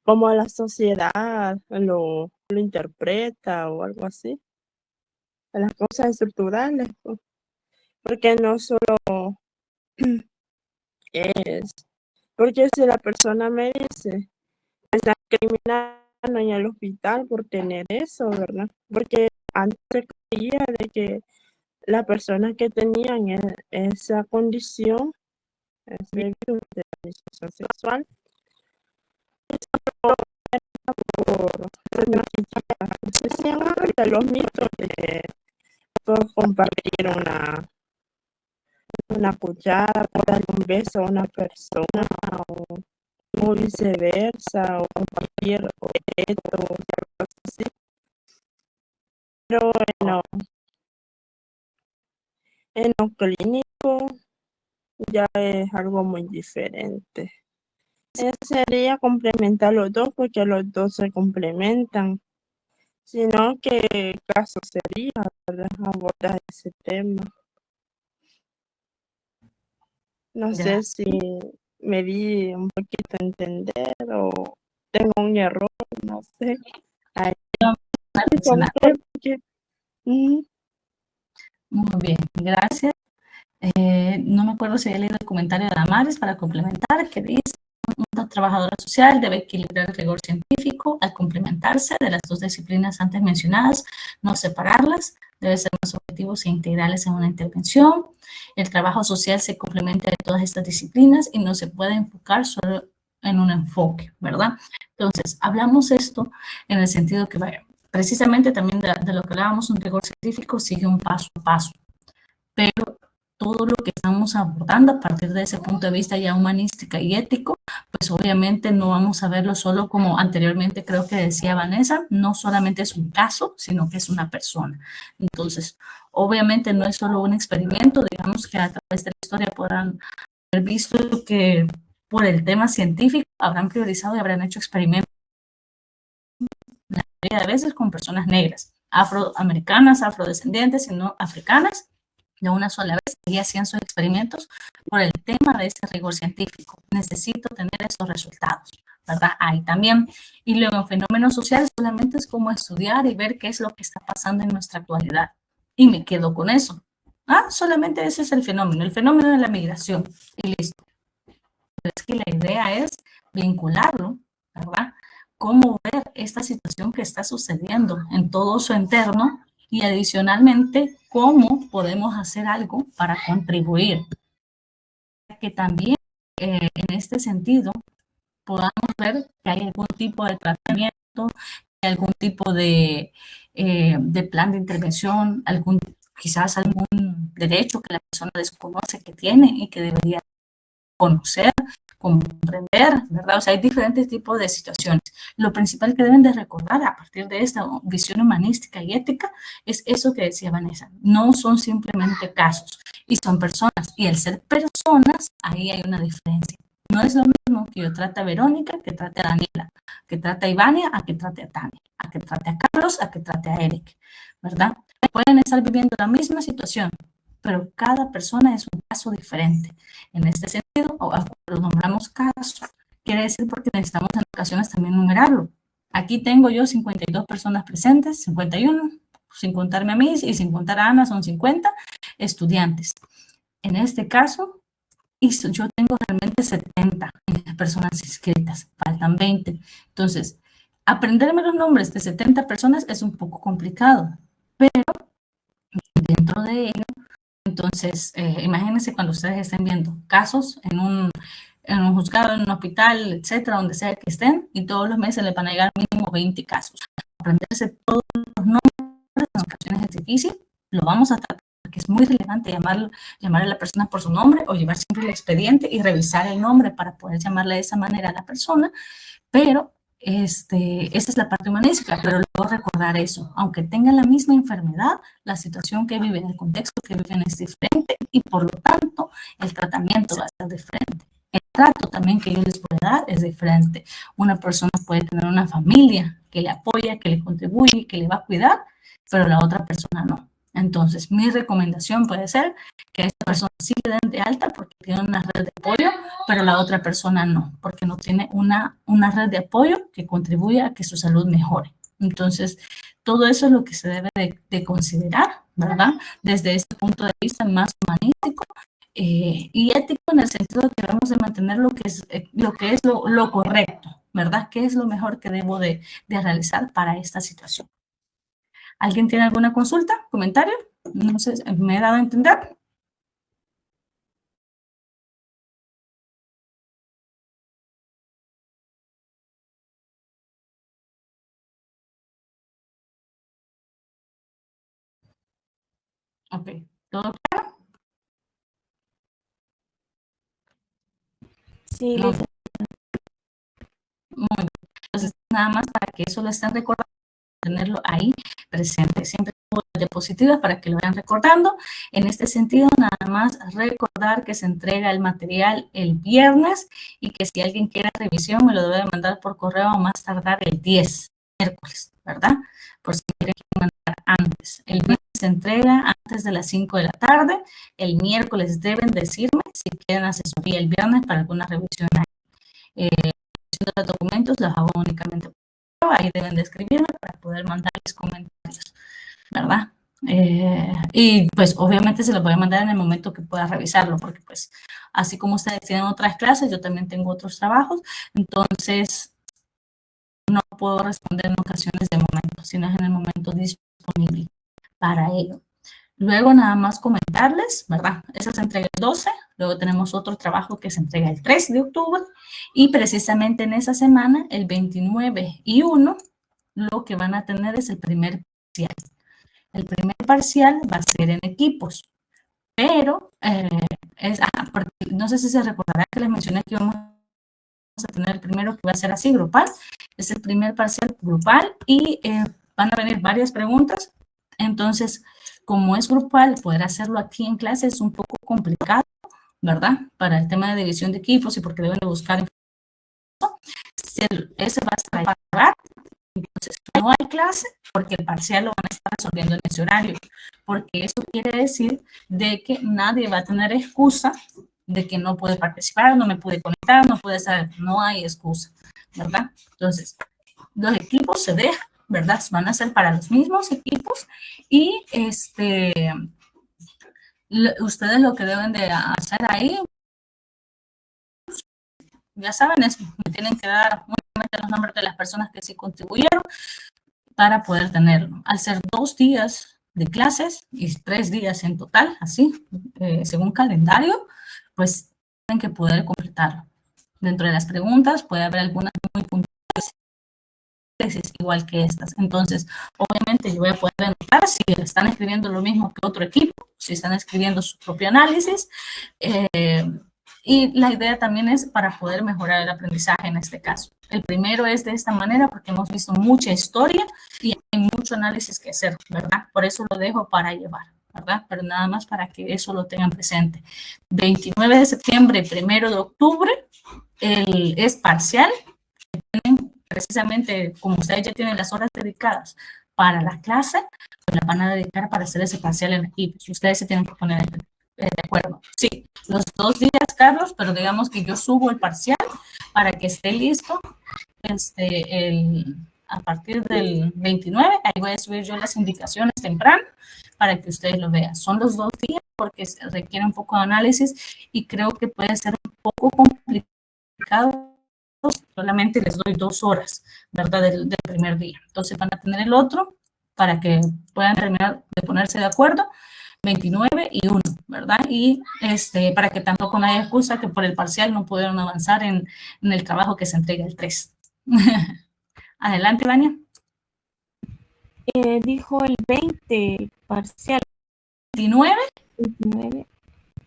como la sociedad lo interpreta o algo así. Las cosas estructurales, pues, porque no solo es, porque si la persona me dice, me están criminando en el hospital por tener eso, ¿verdad? Porque antes se creía de que las personas que tenían esa condición, ese virus de transmisión sexual, de los mitos por compartir una cuchara, por darle un beso a una persona o viceversa, o compartir objetos, cosas así. Pero en lo clínico ya es algo muy diferente. Sería complementar los dos, porque los dos se complementan. Sino que caso sería, ¿verdad?, abordar ese tema. No sé si me di un poquito a entender o tengo un error, no sé. Muy bien, gracias. No me acuerdo si había leído el comentario de Damaris para complementar, que dice: una trabajadora social debe equilibrar el rigor científico al complementarse de las dos disciplinas antes mencionadas, no separarlas, debe ser más objetivo significativos e integrales en una intervención. El trabajo social se complementa de todas estas disciplinas y no se puede enfocar solo en un enfoque, ¿verdad? Entonces, hablamos esto en el sentido que, vaya, precisamente también de lo que hablábamos, un rigor científico sigue un paso a paso, pero todo lo que estamos abordando a partir de ese punto de vista ya humanística y ético, pues obviamente no vamos a verlo solo como anteriormente creo que decía Vanessa, no solamente es un caso, sino que es una persona. Entonces, obviamente no es solo un experimento, digamos que a través de la historia podrán haber visto que por el tema científico habrán priorizado y habrán hecho experimentos la mayoría de veces con personas negras, afroamericanas, afrodescendientes y no africanas, de una sola vez, y hacían sus experimentos por el tema de ese rigor científico. Necesito tener esos resultados, ¿verdad? Ahí también. Y luego en fenómenos sociales solamente es como estudiar y ver qué es lo que está pasando en nuestra actualidad. Y me quedo con eso. Solamente ese es el fenómeno de la migración. Y listo. Pero es que la idea es vincularlo, ¿verdad? Cómo ver esta situación que está sucediendo en todo su entorno y adicionalmente cómo podemos hacer algo para contribuir. Que también en este sentido podamos ver que hay algún tipo de tratamiento, algún tipo de plan de intervención, quizás algún derecho que la persona desconoce que tiene y que debería conocer, comprender, ¿verdad? O sea, hay diferentes tipos de situaciones. Lo principal que deben de recordar a partir de esta visión humanística y ética es eso que decía Vanessa. No son simplemente casos y son personas. Y al ser personas, ahí hay una diferencia. No es lo mismo que yo trate a Verónica, que trate a Daniela, que trate a Ivania, a que trate a Tania, a que trate a Carlos, a que trate a Eric, ¿verdad? Pueden estar viviendo la misma situación, pero cada persona es un caso diferente. En este sentido, lo nombramos caso, quiere decir porque necesitamos en ocasiones también numerarlo. Aquí tengo yo 52 personas presentes, 51, sin contarme a mí y sin contar a Ana, son 50 estudiantes. En este caso, yo tengo realmente 70 personas inscritas, faltan 20. Entonces, aprenderme los nombres de 70 personas es un poco complicado, pero dentro de ello, entonces, imagínense cuando ustedes estén viendo casos en un juzgado, en un hospital, etcétera, donde sea que estén, y todos los meses le van a llegar mínimo 20 casos. Aprenderse todos los nombres en ocasiones es difícil, lo vamos a tratar, porque es muy relevante llamar a la persona por su nombre o llevar siempre el expediente y revisar el nombre para poder llamarle de esa manera a la persona, pero esa es la parte humanística, pero luego recordar eso, aunque tengan la misma enfermedad, la situación que viven, el contexto que viven es diferente y por lo tanto el tratamiento va a ser diferente. El trato también que yo les puedo dar es diferente. Una persona puede tener una familia que le apoya, que le contribuye, que le va a cuidar, pero la otra persona no. Entonces, mi recomendación puede ser que a esta persona sí le den de alta porque tiene una red de apoyo, pero la otra persona no, porque no tiene una red de apoyo que contribuya a que su salud mejore. Entonces, todo eso es lo que se debe de considerar, ¿verdad? Desde este punto de vista más humanístico y ético en el sentido de que debemos de mantener lo que es lo correcto, ¿verdad? ¿Qué es lo mejor que debo de realizar para esta situación? ¿Alguien tiene alguna consulta, comentario? No sé, ¿me he dado a entender? Ok, ¿todo claro? Sí, Muy bien. Entonces, nada más para que eso lo estén recordando, tenerlo ahí presente, siempre diapositivas para que lo vayan recordando. En este sentido, nada más recordar que se entrega el material el viernes y que si alguien quiere revisión me lo debe mandar por correo a más tardar el 10, miércoles, ¿verdad? Por si quieren mandar antes. El viernes se entrega antes de las 5 de la tarde. El miércoles deben decirme si quieren asesoría el viernes para alguna revisión ahí. Los documentos los hago únicamente por correo, ahí deben de escribirme para poder mandarles comentarios, ¿verdad? Y pues obviamente se los voy a mandar en el momento que pueda revisarlo, porque pues así como ustedes tienen otras clases, yo también tengo otros trabajos, entonces no puedo responder en ocasiones de momento, sino es en el momento disponible para ello. Luego nada más comentarles, ¿verdad? Esa se entrega el 12, luego tenemos otro trabajo que se entrega el 3 de octubre y precisamente en esa semana, el 29 y 1, lo que van a tener es el primer parcial. El primer parcial va a ser en equipos, pero no sé si se recordará que les mencioné que íbamos a tener el primero que va a ser así, grupal. Es el primer parcial grupal y van a venir varias preguntas. Entonces, como es grupal, poder hacerlo aquí en clase es un poco complicado, ¿verdad? Para el tema de división de equipos y porque deben de buscar información. Ese va a estar para entonces, no hay clase porque el parcial lo van a estar resolviendo en ese horario, porque eso quiere decir de que nadie va a tener excusa de que no puede participar, no me pude conectar, no puede estar, no hay excusa, ¿verdad? Entonces, los equipos se dejan, ¿verdad? Van a ser para los mismos equipos y ustedes lo que deben de hacer ahí, ya saben, es me tienen que dar únicamente los nombres de las personas que sí contribuyeron para poder tenerlo. Al ser 2 días de clases y 3 días en total, así, según calendario, pues tienen que poder completarlo. Dentro de las preguntas puede haber algunas muy puntuales, igual que estas. Entonces, obviamente yo voy a poder anotar si están escribiendo lo mismo que otro equipo, si están escribiendo su propio análisis. Y la idea también es para poder mejorar el aprendizaje en este caso. El primero es de esta manera porque hemos visto mucha historia y hay mucho análisis que hacer, ¿verdad? Por eso lo dejo para llevar, ¿verdad? Pero nada más para que eso lo tengan presente. 29 de septiembre, 1 de octubre, es parcial. Tienen precisamente, como ustedes ya tienen las horas dedicadas para la clase, pues la van a dedicar para hacer ese parcial en equipos. Ustedes se tienen que poner de acuerdo. Sí, los 2 días, Carlos, pero digamos que yo subo el parcial para que esté listo a partir del 29. Ahí voy a subir yo las indicaciones temprano para que ustedes lo vean. Son los 2 días porque requiere un poco de análisis y creo que puede ser un poco complicado. Solamente les doy 2 horas, ¿verdad? Del primer día. Entonces van a tener el otro para que puedan terminar de ponerse de acuerdo. 29 y 1, ¿verdad? Y para que tampoco no haya excusa que por el parcial no pudieron avanzar en el trabajo que se entrega el 3. Adelante, Vania. Dijo el 20, parcial. 29 29.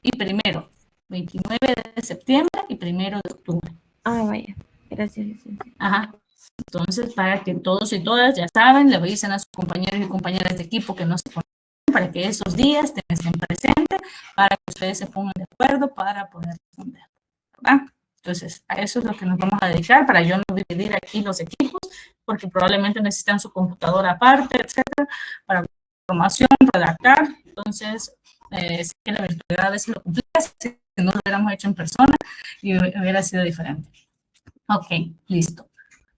y primero. 29 de septiembre y 1 de octubre. Ah, vaya. Gracias, licenciada. Ajá. Entonces, para que todos y todas ya saben, le avisen a sus compañeros y compañeras de equipo que no se conecten para que esos días estén presentes, para que ustedes se pongan de acuerdo para poder responder, ¿verdad? Entonces, a eso es lo que nos vamos a dedicar para yo no dividir aquí los equipos, porque probablemente necesitan su computadora aparte, etcétera, para información, redactar. Entonces, sí que la virtualidad a veces lo complica, si no lo hubiéramos hecho en persona y hubiera sido diferente. Ok, listo.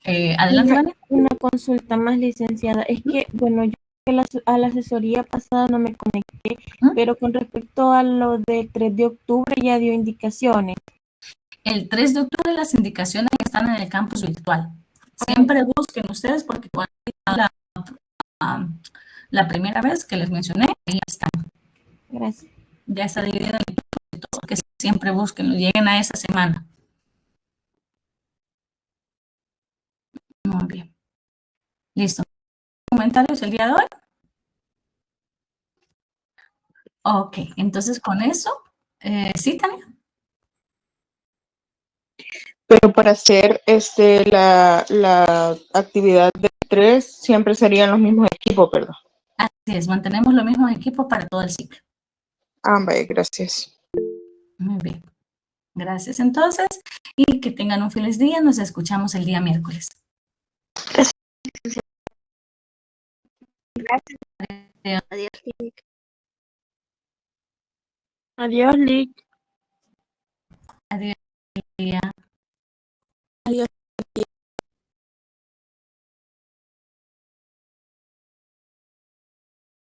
Adelante, Vania. Una consulta más, licenciada. Es que, bueno, yo a la asesoría pasada no me conecté, pero con respecto a lo del 3 de octubre ya dio indicaciones. El 3 de octubre las indicaciones están en el campus virtual. Siempre busquen ustedes porque cuando la primera vez que les mencioné, ahí están. Gracias. Ya está dividido en todo, que siempre busquen, lleguen a esa semana. Muy bien. Listo. ¿Comentarios el día de hoy? Ok, entonces con eso, ¿sí, Tania? Pero para hacer la actividad de 3 siempre serían los mismos equipos, ¿verdad? Así es, mantenemos los mismos equipos para todo el ciclo. Vaya, gracias. Muy bien. Gracias entonces y que tengan un feliz día. Nos escuchamos el día miércoles. Gracias. Adiós, Lick. Adiós, Lick. Adiós.